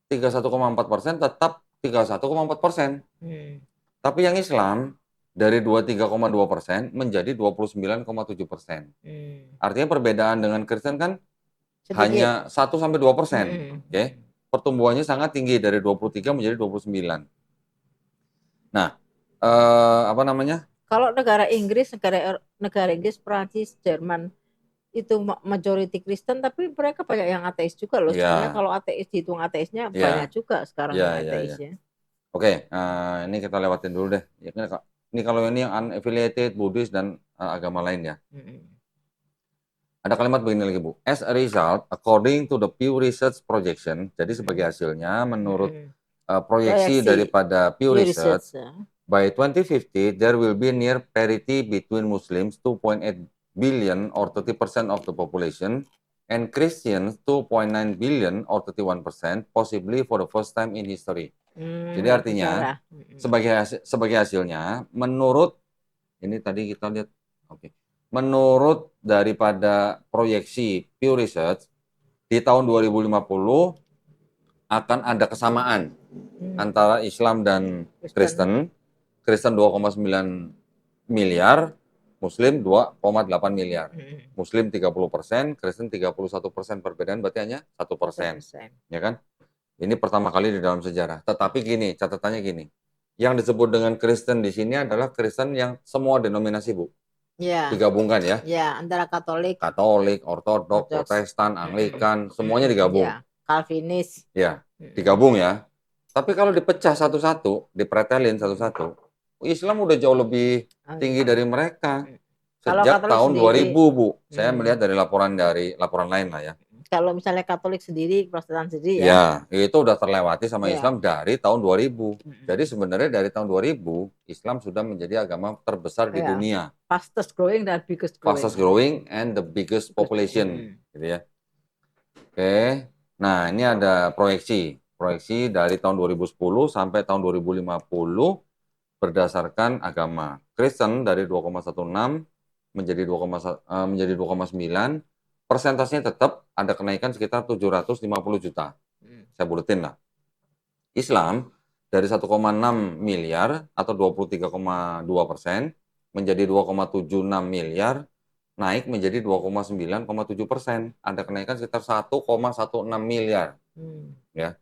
Speaker 1: 31,4% tetap 31,4%.
Speaker 2: Hmm.
Speaker 1: Tapi yang Islam dari 23,2% menjadi 29,7%.
Speaker 2: Hmm.
Speaker 1: Artinya perbedaan dengan Kristen kan
Speaker 2: Sedikit.
Speaker 1: hanya 1 sampai 2%.
Speaker 2: Mm-mm.
Speaker 1: Oke. Pertumbuhannya sangat tinggi dari 23 menjadi 29. Nah, apa namanya?
Speaker 2: Kalau negara Inggris, negara Inggris, Prancis, Jerman itu majority Kristen, tapi mereka banyak yang ateis juga loh. Sebenarnya
Speaker 1: Ya,
Speaker 2: kalau ateis dihitung ateisnya banyak
Speaker 1: ya,
Speaker 2: juga sekarang yang
Speaker 1: ya, ya,
Speaker 2: ateis
Speaker 1: ya.
Speaker 2: ya.
Speaker 1: Oke, ini kita lewatin dulu deh. Ya, ini kalau ini yang unaffiliated, Buddhis dan agama lain ya.
Speaker 2: Mm-mm.
Speaker 1: Ada kalimat begini lagi, Bu. As a result, according to the Pew Research projection, jadi sebagai
Speaker 2: Mm-mm.
Speaker 1: hasilnya menurut
Speaker 2: Mm-mm.
Speaker 1: proyeksi
Speaker 2: Proyeksi
Speaker 1: daripada Pew
Speaker 2: Pew
Speaker 1: Research,
Speaker 2: Research ya.
Speaker 1: by 2050 there will be near parity between Muslims 2.8 billion or 30% of the population and Christians 2.9 billion or 31%, possibly for the first time in history. Jadi
Speaker 2: Dalam
Speaker 1: artinya
Speaker 2: sejarah. Mm-mm.
Speaker 1: sebagai hasilnya menurut ini tadi kita lihat, oke. Menurut daripada proyeksi Pew Research di tahun 2050 akan ada kesamaan antara Islam dan
Speaker 2: Kristen.
Speaker 1: Kristen. Kristen 2,9 miliar, Muslim 2,8 miliar.
Speaker 2: Mm-mm.
Speaker 1: Muslim 30%, Kristen 31%, perbedaan berarti hanya 1%.
Speaker 2: 1%.
Speaker 1: Ya kan? Ini pertama kali di dalam sejarah. Tetapi gini, catatannya gini. Yang disebut dengan Kristen di sini adalah Kristen yang semua denominasi, Bu.
Speaker 2: Ya,
Speaker 1: Digabungkan ya.
Speaker 2: ya antara Katolik,
Speaker 1: Katolik, Ortodok,
Speaker 2: Ortodoks,
Speaker 1: Protestan,
Speaker 2: mm-mm.
Speaker 1: Anglikan, semuanya
Speaker 2: Mm-mm.
Speaker 1: digabung.
Speaker 2: Ya, Calvinis.
Speaker 1: Ya,
Speaker 2: Mm-mm.
Speaker 1: digabung ya. Tapi kalau dipecah satu-satu, dipretelin satu-satu, Islam udah jauh lebih
Speaker 2: Oh,
Speaker 1: tinggi
Speaker 2: iya.
Speaker 1: dari mereka.
Speaker 2: Kalau
Speaker 1: Sejak
Speaker 2: Katolik
Speaker 1: tahun
Speaker 2: sendiri,
Speaker 1: 2000, Bu. Saya
Speaker 2: mm,
Speaker 1: melihat dari laporan lain lah ya.
Speaker 2: kalau misalnya Katolik sendiri, Protestan sendiri ya,
Speaker 1: Ya, itu udah terlewati sama
Speaker 2: ya.
Speaker 1: Islam dari tahun 2000.
Speaker 2: Mm-mm.
Speaker 1: Jadi sebenarnya dari tahun 2000, Islam sudah menjadi agama terbesar di
Speaker 2: Ya,
Speaker 1: dunia.
Speaker 2: fastest growing dan biggest growing.
Speaker 1: Fastest growing and the biggest population. Gitu ya. Oke. Nah, ini ada proyeksi. Proyeksi dari tahun 2010 sampai tahun 2050 berdasarkan agama. Kristen dari 2,16 menjadi 2,9. Persentasenya tetap ada kenaikan sekitar 750 juta. Saya buletin lah. Islam dari 1,6 miliar atau 23,2% menjadi 2,76 miliar, naik menjadi 2,9,7%. Ada kenaikan sekitar 1,16 miliar. Ya.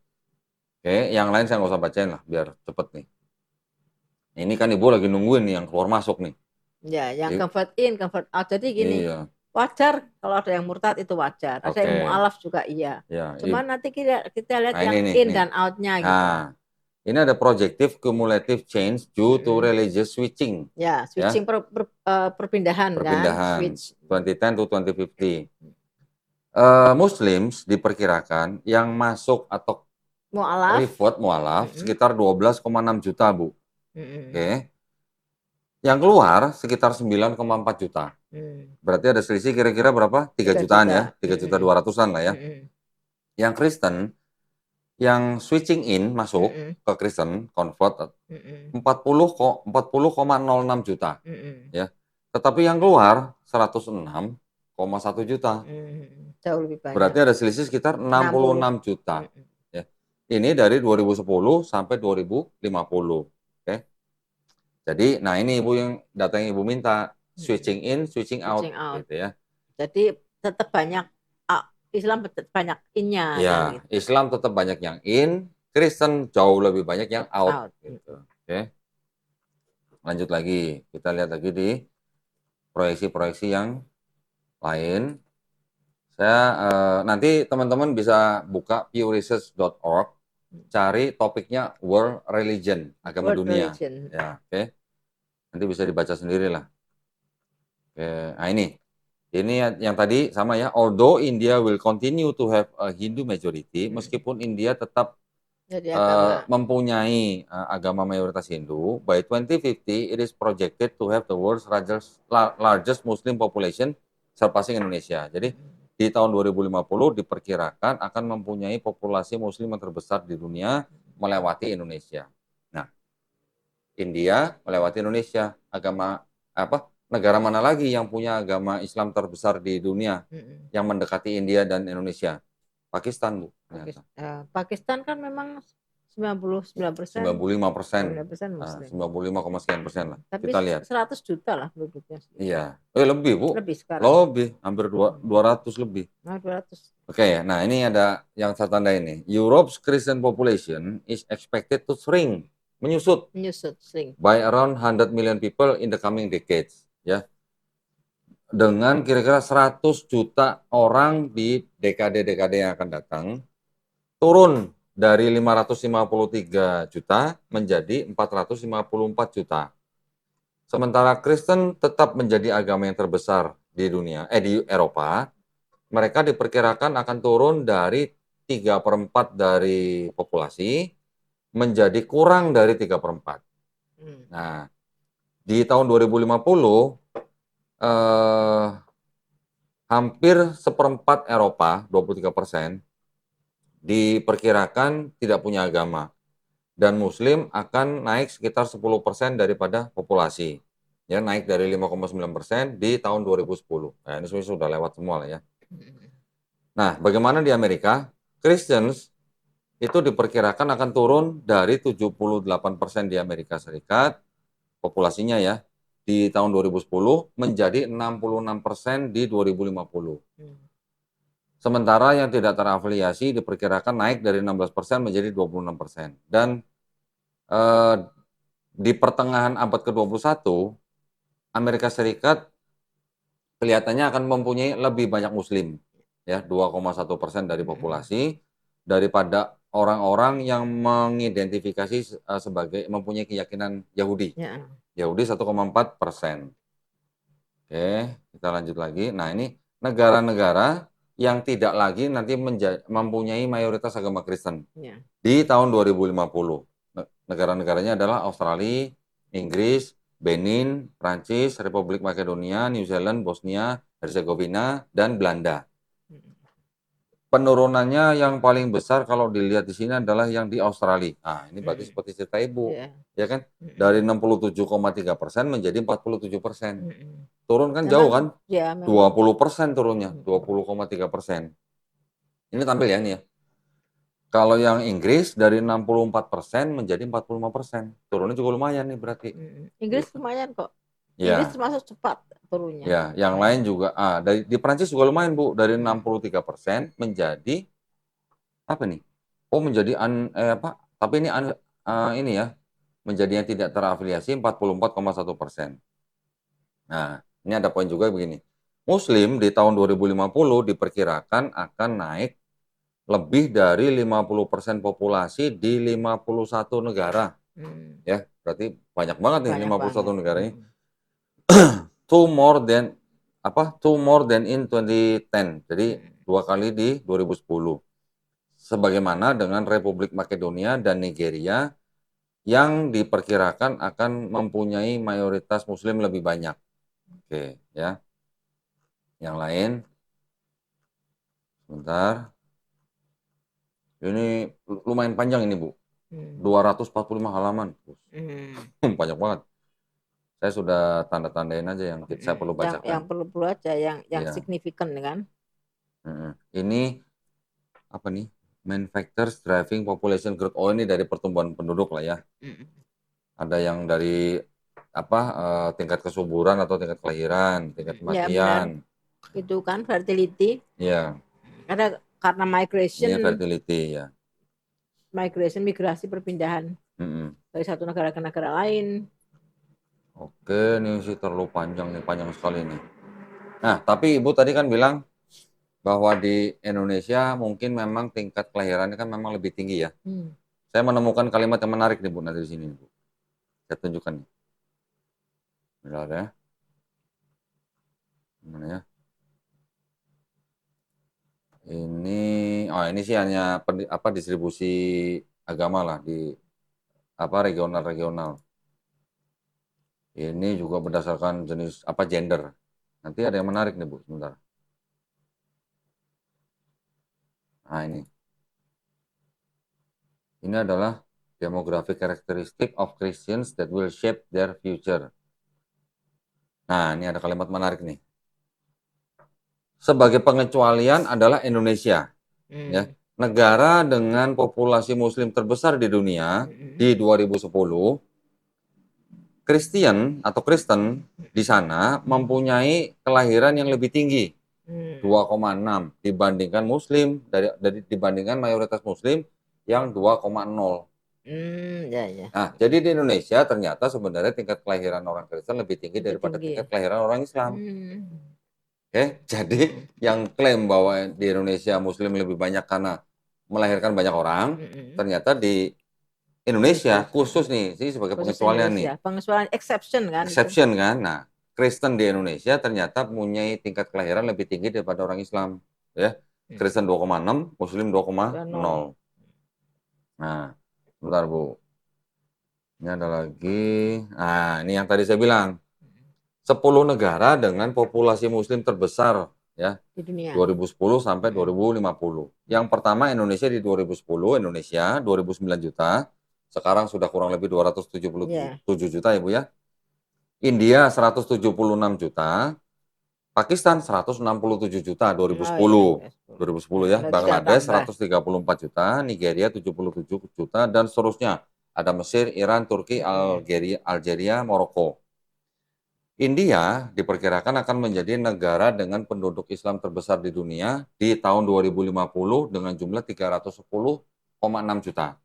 Speaker 1: Oke, yang lain saya nggak usah bacain lah, biar cepet nih. Ini kan Ibu lagi nungguin nih yang keluar masuk nih.
Speaker 2: Ya, yang
Speaker 1: Jadi,
Speaker 2: convert in, convert out. Jadi gini,
Speaker 1: iya,
Speaker 2: wajar kalau ada yang murtad itu wajar. Ada yang
Speaker 1: oke.
Speaker 2: mu'alaf juga iya.
Speaker 1: Ya,
Speaker 2: Cuman nanti kita lihat
Speaker 1: nah
Speaker 2: yang
Speaker 1: ini
Speaker 2: in
Speaker 1: nih.
Speaker 2: dan out-nya gitu.
Speaker 1: Nah, ini ada projective cumulative change due to religious switching.
Speaker 2: Ya, switching perpindahan kan.
Speaker 1: Perpindahan,
Speaker 2: Switch.
Speaker 1: 2010 to 2050. Muslims diperkirakan yang masuk atau mu'alaf sekitar 12,6 juta, Bu. Oke. Yang keluar sekitar 9,4 juta. Berarti ada selisih kira-kira berapa? 3 jutaan ya. 3 juta 200-an lah ya. Yang Kristen, yang switching in masuk ke Kristen, convert 40,06 juta. Ya. Tetapi yang keluar 106,1 juta.
Speaker 2: Jauh lebih banyak.
Speaker 1: Berarti ada selisih sekitar 66 juta. Ya. Ini dari 2010 sampai 2050. Oke. Jadi, nah ini Ibu yang data yang Ibu minta, switching in, switching out, gitu ya.
Speaker 2: Jadi tetap banyak Islam tetap banyak in-nya.
Speaker 1: Ya,
Speaker 2: gitu.
Speaker 1: Islam tetap banyak yang in, Kristen jauh lebih banyak yang out. Gitu. Oke. Lanjut lagi, kita lihat lagi di proyeksi-proyeksi yang lain. Saya nanti teman-teman bisa buka pewresearch.org, cari topiknya World Religion, agama
Speaker 2: World
Speaker 1: dunia.
Speaker 2: Religion.
Speaker 1: Ya, oke. Nanti bisa dibaca sendiri lah. Oke, nah ini yang tadi sama ya. Although India will continue to have a Hindu majority, meskipun India tetap
Speaker 2: Jadi agama.
Speaker 1: mempunyai agama mayoritas Hindu, by 2050 it is projected to have the world's largest Muslim population surpassing Indonesia. Jadi di tahun 2050 diperkirakan akan mempunyai populasi Muslim yang terbesar di dunia melewati Indonesia. Nah, India melewati Indonesia. Agama apa? Negara mana lagi yang punya agama Islam terbesar di dunia yang mendekati India dan Indonesia? Pakistan, Bu.
Speaker 2: Pakistan kan memang 99%,
Speaker 1: 95%,
Speaker 2: 99% Muslim.
Speaker 1: 95,sekian% lah.
Speaker 2: Tapi
Speaker 1: Kita lihat.
Speaker 2: 100 juta lah penduduknya.
Speaker 1: Iya. Lebih, Bu.
Speaker 2: Lebih sekarang.
Speaker 1: Lebih, hampir 200 lebih.
Speaker 2: 200.
Speaker 1: Oke, nah ini ada yang saya tanda ini. Europe's Christian population is expected to shrink, menyusut
Speaker 2: shrink
Speaker 1: by around 100 million people in the coming decades, ya. Dengan kira-kira 100 juta orang di dekade-dekade yang akan datang, turun dari 553 juta menjadi 454 juta. Sementara Kristen tetap menjadi agama yang terbesar di dunia, di Eropa. Mereka diperkirakan akan turun dari 3/4 dari populasi menjadi kurang dari 3/4. Nah, di tahun 2050 hampir 1/4 Eropa, 23%, diperkirakan tidak punya agama. Dan Muslim akan naik sekitar 10% daripada populasi. Ya, naik dari 5,9% di tahun 2010. Nah, ini sudah lewat semua lah ya. Nah, bagaimana di Amerika? Christians itu diperkirakan akan turun dari 78% di Amerika Serikat, populasinya ya, di tahun 2010 menjadi 66% di 2050. Sementara yang tidak terafiliasi diperkirakan naik dari 16% menjadi 26%. Dan di pertengahan abad ke-21, Amerika Serikat kelihatannya akan mempunyai lebih banyak Muslim, ya, 2,1% dari populasi, daripada orang-orang yang mengidentifikasi sebagai mempunyai keyakinan Yahudi.
Speaker 2: Ya.
Speaker 1: Yahudi 1,4%. Oke, kita lanjut lagi. Nah, ini negara-negara yang tidak lagi nanti mempunyai mayoritas agama Kristen.
Speaker 2: Ya.
Speaker 1: Di tahun 2050. Negara-negaranya adalah Australia, Inggris, Benin, Prancis, Republik Makedonia, New Zealand, Bosnia, Herzegovina, dan Belanda. Penurunannya yang paling besar kalau dilihat di sini adalah yang di Australia. Nah, ini berarti seperti cerita Ibu, ya kan? Dari 67,3% menjadi 47%. Turun kan jauh kan?
Speaker 2: Ya,
Speaker 1: 20% turunnya, 20,3%. Ini tampil ya nih ya. Kalau yang Inggris dari 64% menjadi 45%. Turunnya juga lumayan nih berarti.
Speaker 2: Inggris lumayan kok.
Speaker 1: Ya.
Speaker 2: Inggris termasuk cepat turunnya.
Speaker 1: Ya, yang lain juga. Di Prancis juga lumayan, Bu. Dari 63% menjadi apa nih? Oh, menjadi tapi ini ya. Menjadi yang tidak terafiliasi 44,1%. Nah, ini ada poin juga begini. Muslim di tahun 2050 diperkirakan akan naik lebih dari 50% populasi di 51 negara. Ya, berarti banyak banget nih 51 negara ini. Two more than in 2010. Jadi 2 kali di 2010. Sebagaimana dengan Republik Makedonia dan Nigeria yang diperkirakan akan mempunyai mayoritas Muslim lebih banyak. Oke, ya. Yang lain. Sebentar. Ini lumayan panjang ini, Bu. 245 halaman. Banyak banget. Saya sudah tanda-tandain aja yang saya perlu bacakan.
Speaker 2: Yang perlu aja, yang signifikan kan.
Speaker 1: Ini apa nih? Main factors driving population growth. Oh, ini dari pertumbuhan penduduk lah ya. Ada yang dari tingkat kesuburan atau tingkat kelahiran, tingkat kematian.
Speaker 2: Ya, itu kan fertility.
Speaker 1: Iya.
Speaker 2: Ada karena migration.
Speaker 1: Ini fertility ya.
Speaker 2: Migrasi perpindahan dari satu negara ke negara lain.
Speaker 1: Oke, ini sih terlalu panjang nih, panjang sekali nih. Nah, tapi Ibu tadi kan bilang bahwa di Indonesia mungkin memang tingkat kelahirannya kan memang lebih tinggi ya. Saya menemukan kalimat yang menarik nih Bu, nanti di sini Bu. Saya tunjukkan nih. Bentar ya. Gimana ya? Ini sih hanya distribusi agama lah di regional-regional. Ini juga berdasarkan jenis gender. Nanti ada yang menarik nih Bu, sebentar. Nah ini. Ini adalah demographic characteristic of Christians that will shape their future. Nah, ini ada kalimat menarik nih. Sebagai pengecualian adalah Indonesia. Ya. Negara dengan populasi muslim terbesar di dunia di 2010. Kristen di sana mempunyai kelahiran yang lebih tinggi, 2,6 dibandingkan dibandingkan mayoritas muslim yang 2,0.
Speaker 2: Ya.
Speaker 1: Nah, jadi di Indonesia ternyata sebenarnya tingkat kelahiran orang Kristen lebih tinggi daripada tingkat kelahiran orang Islam. Jadi yang klaim bahwa di Indonesia muslim lebih banyak karena melahirkan banyak orang, ternyata di Indonesia khusus nih, sih sebagai pengecualian nih.
Speaker 2: Pengecualian exception kan?
Speaker 1: Exception kan. Nah, Kristen di Indonesia ternyata punya tingkat kelahiran lebih tinggi daripada orang Islam, ya. Kristen 2,6, Muslim 2,0. Nah, sebentar Bu. Ini ada lagi. Nah, ini yang tadi saya bilang. 10 negara dengan populasi Muslim terbesar ya
Speaker 2: di dunia.
Speaker 1: 2010 sampai 2050. Yang pertama Indonesia di 2010, Indonesia 29 juta. Sekarang sudah kurang lebih 277 juta ya Bu ya. India 176 juta. Pakistan 167 juta 2010. 2010 ya. Bangladesh 134 juta, Nigeria 77 juta dan seterusnya. Ada Mesir, Iran, Turki, Algeria, Maroko. India diperkirakan akan menjadi negara dengan penduduk Islam terbesar di dunia di tahun 2050 dengan jumlah 310,6 juta.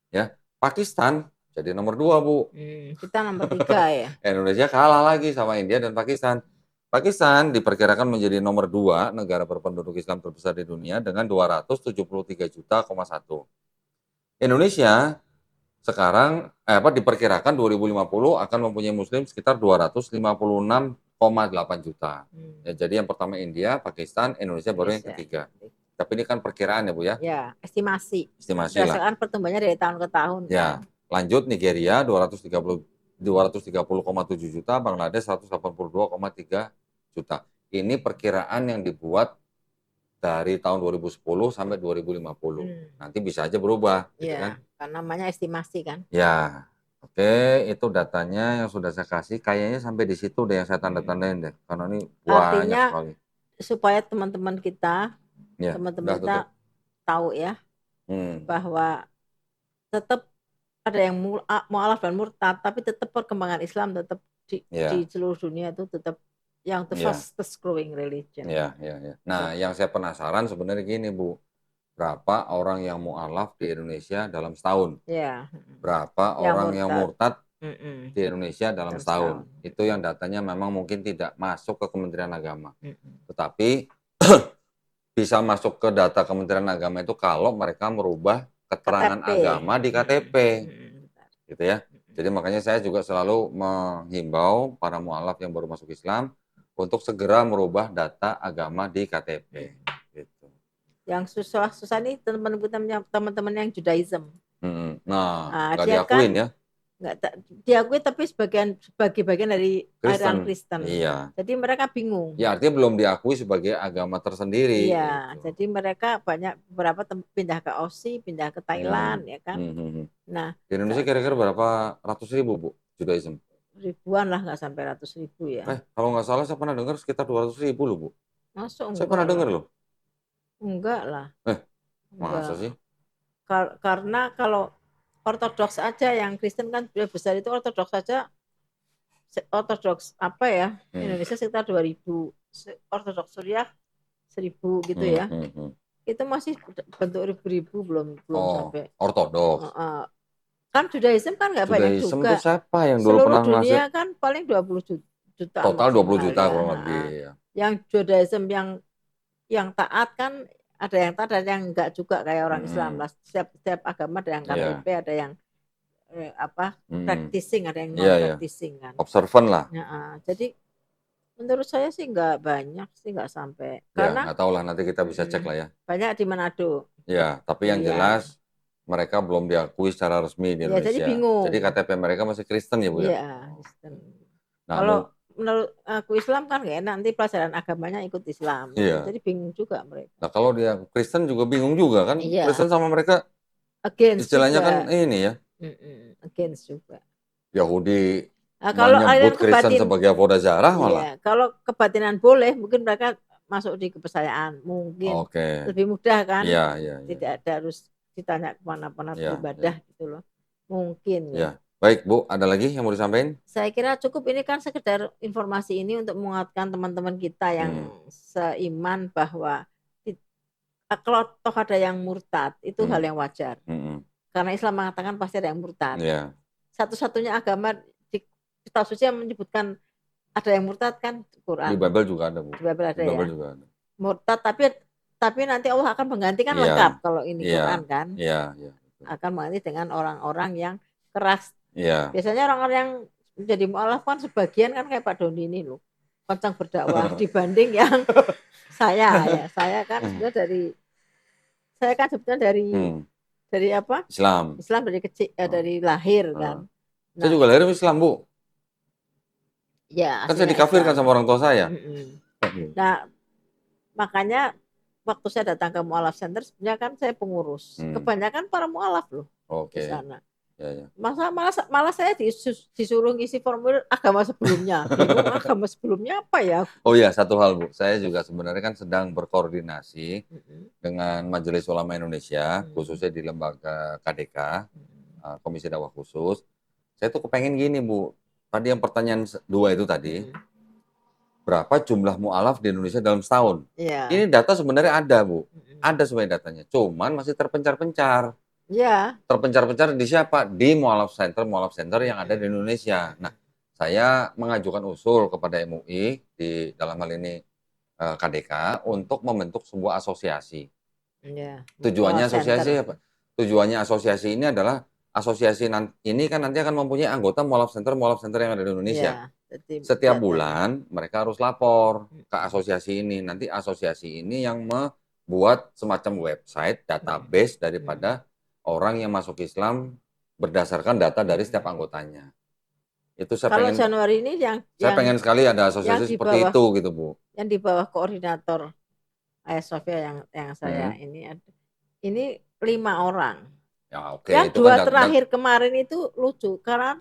Speaker 1: Ya, Pakistan jadi nomor 2 Bu.
Speaker 2: Kita nomor 3 ya.
Speaker 1: Indonesia kalah lagi sama India dan Pakistan. Pakistan diperkirakan menjadi nomor 2 negara berpenduduk Islam terbesar di dunia dengan 273 juta,1. Indonesia sekarang diperkirakan 2050 akan mempunyai muslim sekitar 256,8 juta. Ya, jadi yang pertama India, Pakistan, Indonesia baru yang ketiga. Tapi ini kan perkiraan ya Bu ya?
Speaker 2: Ya, estimasi.
Speaker 1: Estimasi lah.
Speaker 2: Berdasarkan pertumbuhannya dari tahun ke tahun.
Speaker 1: Ya, lanjut Nigeria 230,7 juta, Bangladesh 182,3 juta. Ini perkiraan yang dibuat dari tahun 2010 sampai 2050. Nanti bisa aja berubah, gitu kan?
Speaker 2: Kan namanya estimasi kan.
Speaker 1: Ya, oke, itu datanya yang sudah saya kasih. Kayaknya sampai di situ deh yang saya tanda-tandain deh, karena ini banyak sekali.
Speaker 2: Supaya teman-teman kita, tahu ya, bahwa tetap ada yang mu'alaf dan murtad, tapi tetap perkembangan Islam tetap di seluruh dunia itu tetap yang the fastest growing religion.
Speaker 1: Ya. Nah, yang saya penasaran sebenarnya gini Bu. Berapa orang yang mu'alaf di Indonesia dalam setahun? Berapa orang yang murtad di Indonesia dalam setahun? Itu yang datanya memang mungkin tidak masuk ke Kementerian Agama. Tetapi bisa masuk ke data Kementerian Agama itu kalau mereka merubah keterangan agama di KTP. Gitu ya. Jadi makanya saya juga selalu menghimbau para mu'alaf yang baru masuk Islam untuk segera merubah data agama di KTP.
Speaker 2: Yang susah nih teman-teman yang Judaism.
Speaker 1: Nah, nggak diakuin ya?
Speaker 2: Nggak diakui, tapi sebagai bagian dari aliran Kristen.
Speaker 1: Iya.
Speaker 2: Jadi mereka bingung.
Speaker 1: Ya artinya belum diakui sebagai agama tersendiri.
Speaker 2: Iya. Gitu. Jadi mereka beberapa pindah ke Aussie, pindah ke Thailand, ya kan. Nah,
Speaker 1: di Indonesia kira-kira berapa ratus ribu Bu Judaism?
Speaker 2: Ribuan lah, nggak sampai ratus ribu ya.
Speaker 1: Kalau nggak salah saya pernah dengar sekitar 200.000 loh Bu.
Speaker 2: Masuk?
Speaker 1: Saya pernah dengar loh.
Speaker 2: Enggak lah.
Speaker 1: Masa sih?
Speaker 2: Karena kalau Ortodoks aja, yang Kristen kan besar itu Ortodoks saja. Ortodoks Indonesia sekitar 2.000, Ortodoks Suriah 1.000 gitu ya. Itu masih bentuk ribu-ribu, belum sampai
Speaker 1: Ortodoks.
Speaker 2: Kan Judaism kan nggak banyak juga.
Speaker 1: Itu siapa yang dulu pernah
Speaker 2: seluruh dunia kan paling 20 juta.
Speaker 1: Total 20 juta kurang lebih.
Speaker 2: Yang Judaism yang taat kan ada yang taat, ada yang enggak juga kayak orang Islam lah. Setiap agama ada yang KTP, ada yang practicing, ada yang non practicing kan.
Speaker 1: Observant lah.
Speaker 2: Jadi menurut saya sih nggak banyak sih, nggak sampai.
Speaker 1: Karena nggak tahu lah, nanti kita bisa cek lah ya.
Speaker 2: Banyak di Manado.
Speaker 1: Ya, tapi yang jelas mereka belum diakui secara resmi di
Speaker 2: Ya, jadi
Speaker 1: Indonesia.
Speaker 2: bingung.
Speaker 1: Jadi KTP mereka masih Kristen ya Bu ya?
Speaker 2: Iya, Kristen.
Speaker 1: Nah,
Speaker 2: Kalau menurut aku Islam kan nggak enak, nanti pelajaran agamanya ikut Islam.
Speaker 1: iya.
Speaker 2: Jadi bingung juga mereka.
Speaker 1: Nah, kalau dia Kristen juga bingung juga kan?
Speaker 2: Iya.
Speaker 1: Kristen sama mereka
Speaker 2: Against
Speaker 1: istilahnya
Speaker 2: juga.
Speaker 1: kan ini ya,
Speaker 2: Against juga.
Speaker 1: Yahudi
Speaker 2: Nah, kalau aliran
Speaker 1: menyebut Kristen
Speaker 2: kebatin,
Speaker 1: sebagai avodah zarah malah.
Speaker 2: iya, kalau kebatinan boleh, mungkin mereka masuk di kepercayaan, mungkin
Speaker 1: Oke.
Speaker 2: lebih mudah kan?
Speaker 1: Iya, iya, iya.
Speaker 2: Tidak ada harus ditanya kemana-mana
Speaker 1: Iya,
Speaker 2: beribadah
Speaker 1: iya.
Speaker 2: gitu loh. Mungkin ya.
Speaker 1: Iya. Baik Bu, ada lagi yang mau disampaikan?
Speaker 2: Saya kira cukup, ini kan sekedar informasi ini untuk menguatkan teman-teman kita yang seiman bahwa kalau toh ada yang murtad itu hal yang wajar. Karena Islam mengatakan pasti ada yang murtad.
Speaker 1: Iya.
Speaker 2: Satu-satunya agama di kitab suci yang menyebutkan ada yang murtad kan Quran.
Speaker 1: Di Bible juga ada Bu.
Speaker 2: Di Bible ada
Speaker 1: Di Bible
Speaker 2: ya.
Speaker 1: juga ada.
Speaker 2: Murtad tapi nanti Allah akan menggantikan lengkap kalau ini Quran kan.
Speaker 1: Iya, iya.
Speaker 2: Akan mengganti dengan orang-orang yang keras.
Speaker 1: Iya.
Speaker 2: Biasanya orang-orang yang menjadi mu'alaf kan sebagian kan kayak Pak Doni ini loh. Kencang berdakwah dibanding yang saya ya. Saya kan sebetulnya dari apa?
Speaker 1: Islam
Speaker 2: dari kecil, dari lahir kan.
Speaker 1: Nah, saya juga lahir Islam Bu.
Speaker 2: Ya.
Speaker 1: Kan saya dikafirkan sama orang tua saya.
Speaker 2: Nah, makanya waktu saya datang ke mu'alaf center sebenarnya kan saya pengurus. Kebanyakan para mu'alaf loh di sana.
Speaker 1: Ya.
Speaker 2: Malah saya disuruh ngisi formulir agama sebelumnya. Bingung agama sebelumnya apa ya?
Speaker 1: Oh iya, satu hal Bu, saya juga sebenarnya kan sedang berkoordinasi dengan Majelis Ulama Indonesia, khususnya di lembaga KDK, Komisi Dakwah Khusus. Saya tuh kepengen gini Bu, tadi yang pertanyaan 2 itu tadi, berapa jumlah mu'alaf di Indonesia dalam setahun?
Speaker 2: Ya.
Speaker 1: Ini data sebenarnya ada Bu, ada sebenarnya datanya, cuman masih terpencar-pencar.
Speaker 2: Ya.
Speaker 1: Terpencar-pencar di siapa? Di mu'alaf center yang ada di Indonesia. Nah, saya mengajukan usul kepada MUI di dalam hal ini KDK untuk membentuk sebuah asosiasi.
Speaker 2: Ya.
Speaker 1: Tujuannya asosiasi apa? Tujuannya asosiasi ini adalah asosiasi ini kan nanti akan mempunyai anggota mu'alaf center yang ada di Indonesia. Ya, setiap bulan mereka harus lapor ke asosiasi ini. Nanti asosiasi ini yang membuat semacam website, database daripada orang yang masuk Islam berdasarkan data dari setiap anggotanya. Itu saya
Speaker 2: kalau
Speaker 1: pengen,
Speaker 2: Januari ini
Speaker 1: saya pengen sekali ada asosiasi seperti itu gitu Bu.
Speaker 2: Yang di bawah koordinator Ayah Sofia yang saya ini 5 orang.
Speaker 1: Ya, oke.
Speaker 2: Yang
Speaker 1: itu
Speaker 2: 2 terakhir kemarin itu lucu karena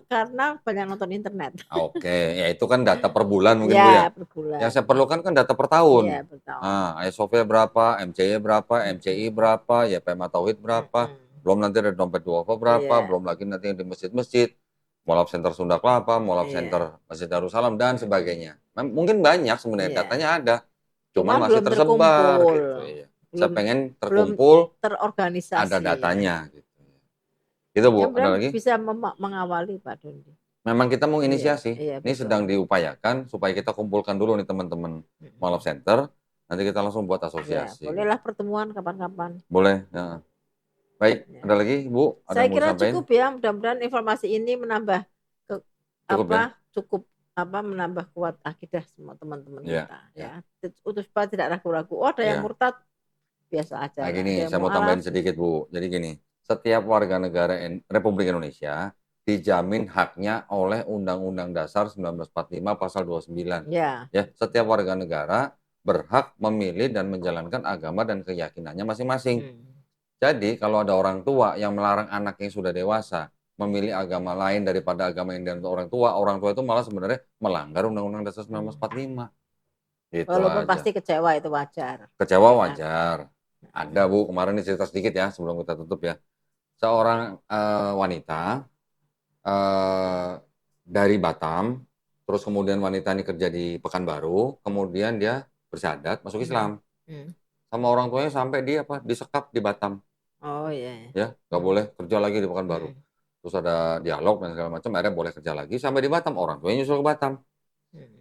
Speaker 2: banyak nonton internet.
Speaker 1: Oke, ya itu kan data per bulan mungkin
Speaker 2: ya,
Speaker 1: Bu ya.
Speaker 2: Per bulan.
Speaker 1: Yang saya perlukan kan data per tahun.
Speaker 2: Ya, per tahun.
Speaker 1: Nah, Ayah Sofia berapa, MCY berapa, MCI berapa, ya PMA Tauhid berapa. Belum nanti ada dompet duafa berapa, belum lagi nanti yang di masjid-masjid, mu'alaf center Sunda Kelapa, mu'alaf center Masjid Darussalam dan sebagainya. Mungkin banyak sebenarnya datanya ada, cuman masih tersebar gitu ya. Saya pengen terkumpul,
Speaker 2: terorganisasi,
Speaker 1: ada datanya gitu. Gitu Bu, ada lagi?
Speaker 2: Bisa mengawali Pak Doni.
Speaker 1: Memang kita mau inisiasi, ini sedang diupayakan supaya kita kumpulkan dulu nih teman-teman mu'alaf center, nanti kita langsung buat asosiasi.
Speaker 2: Bolehlah pertemuan kapan-kapan.
Speaker 1: Boleh, ya. Baik, ada lagi Bu? Ada
Speaker 2: saya kira cukup ya, mudah-mudahan informasi ini menambah cukup menambah kuat akidah semua teman-teman kita ya. Supaya tidak ragu-ragu, ada yang murtad, biasa aja.
Speaker 1: Nah gini, saya mau tambahin sedikit Bu. Jadi gini, setiap warga negara Republik Indonesia dijamin haknya oleh Undang-Undang Dasar 1945 pasal 29. Ya, setiap warga negara berhak memilih dan menjalankan agama dan keyakinannya masing-masing. Jadi kalau ada orang tua yang melarang anaknya yang sudah dewasa memilih agama lain daripada agama yang dianut orang tua itu malah sebenarnya melanggar Undang-Undang Dasar 1945. Gitu
Speaker 2: walaupun
Speaker 1: aja.
Speaker 2: Pasti kecewa itu wajar.
Speaker 1: Kecewa wajar. Ada Bu, kemarin ini cerita sedikit ya sebelum kita tutup ya. Seorang wanita dari Batam, terus kemudian wanita ini kerja di Pekanbaru, kemudian dia bersyahadat masuk Islam. Sama orang tuanya sampai dia disekap di Batam.
Speaker 2: Oh iya.
Speaker 1: Ya, nggak boleh kerja lagi di Pekanbaru. Terus ada dialog dan segala macam, akhirnya boleh kerja lagi sampai di Batam. Orang tuanya nyusul ke Batam.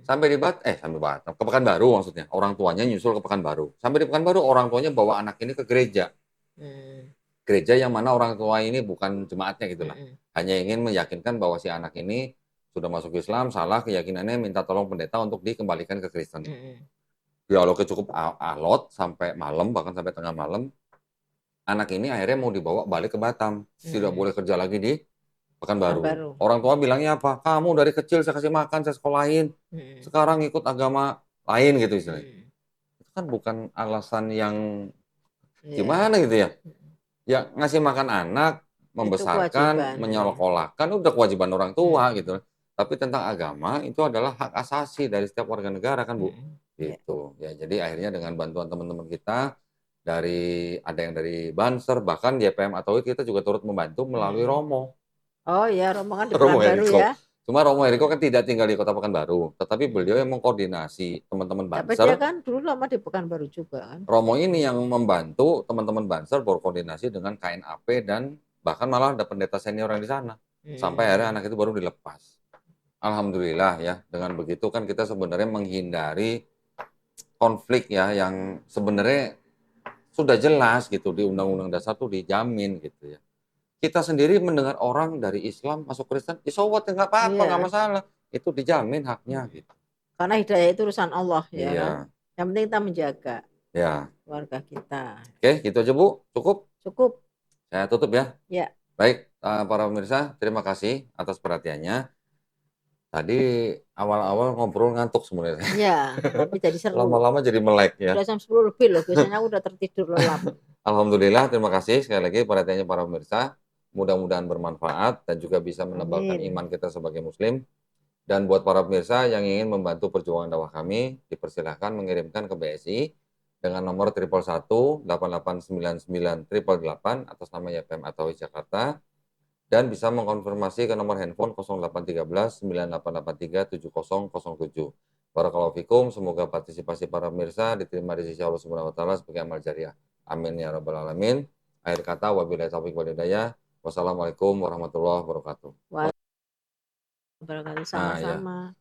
Speaker 1: Sampai di Batam, ke Pekanbaru maksudnya. Orang tuanya nyusul ke Pekanbaru. Sampai di Pekanbaru orang tuanya bawa anak ini ke gereja. Gereja yang mana orang tua ini bukan jemaatnya gitulah. Hanya ingin meyakinkan bahwa si anak ini sudah masuk Islam, salah keyakinannya, minta tolong pendeta untuk dikembalikan ke Kristen. Dialognya cukup alot sampai malam, bahkan sampai tengah malam. anak ini akhirnya mau dibawa balik ke Batam. Tidak boleh kerja lagi di Pekanbaru.
Speaker 2: Pekanbaru.
Speaker 1: Orang tua bilangnya apa? Kamu dari kecil saya kasih makan, saya sekolahin. Sekarang ikut agama lain gitu istilahnya. Itu kan bukan alasan yang gimana gitu ya. Ya ngasih makan anak, membesarkan, menyekolahkan, udah kewajiban orang tua gitu. Tapi tentang agama itu adalah hak asasi dari setiap warga negara kan Bu. Gitu. Ya jadi akhirnya dengan bantuan teman-teman kita ada yang dari Banser, bahkan YPM atau kita juga turut membantu melalui Romo.
Speaker 2: Oh ya, Romo kan di
Speaker 1: Romo
Speaker 2: Pekanbaru
Speaker 1: Eriko.
Speaker 2: ya.
Speaker 1: Cuma Romo Eriko kan tidak tinggal di Kota Pekanbaru, tetapi beliau yang mengkoordinasi teman-teman
Speaker 2: Tapi
Speaker 1: Banser.
Speaker 2: dia kan dulu lama di Pekanbaru juga kan.
Speaker 1: Romo ini yang membantu teman-teman Banser berkoordinasi dengan KNAP dan bahkan malah ada pendeta senior yang di sana. Sampai akhirnya anak itu baru dilepas. Alhamdulillah ya, dengan begitu kan kita sebenarnya menghindari konflik ya yang sebenarnya sudah jelas gitu di Undang-Undang Dasar tuh dijamin gitu ya. Kita sendiri mendengar orang dari Islam masuk Kristen, ya so what, nggak apa-apa, nggak masalah. Itu dijamin haknya gitu.
Speaker 2: Karena hidayah itu urusan Allah ya
Speaker 1: Iya.
Speaker 2: kan. Yang penting kita menjaga keluarga kita.
Speaker 1: Oke, gitu aja Bu. Cukup?
Speaker 2: Cukup.
Speaker 1: Saya tutup ya.
Speaker 2: Ya.
Speaker 1: Baik, para pemirsa, terima kasih atas perhatiannya. Tadi awal-awal ngobrol ngantuk sebenarnya.
Speaker 2: Iya, tapi jadi seru.
Speaker 1: Lama-lama jadi melek ya.
Speaker 2: Udah jam 10 lebih loh, biasanya udah tertidur lelap.
Speaker 1: Alhamdulillah, terima kasih sekali lagi perhatiannya para pemirsa. Mudah-mudahan bermanfaat dan juga bisa menebalkan iman kita sebagai muslim. Dan buat para pemirsa yang ingin membantu perjuangan dakwah kami, dipersilahkan mengirimkan ke BSI dengan nomor 111 8899 888 atas nama YPM atau Jakarta, dan bisa mengkonfirmasi ke nomor handphone 0813 9883 7007. Barakallahu fikum, semoga partisipasi para pemirsa diterima di sisi Allah Subhanahu wa taala sebagai amal jariah. Amin ya rabbal alamin. Akhir kata, wabillahi taufiq wal hidayah. Wassalamualaikum warahmatullahi wabarakatuh.
Speaker 2: Sama-sama.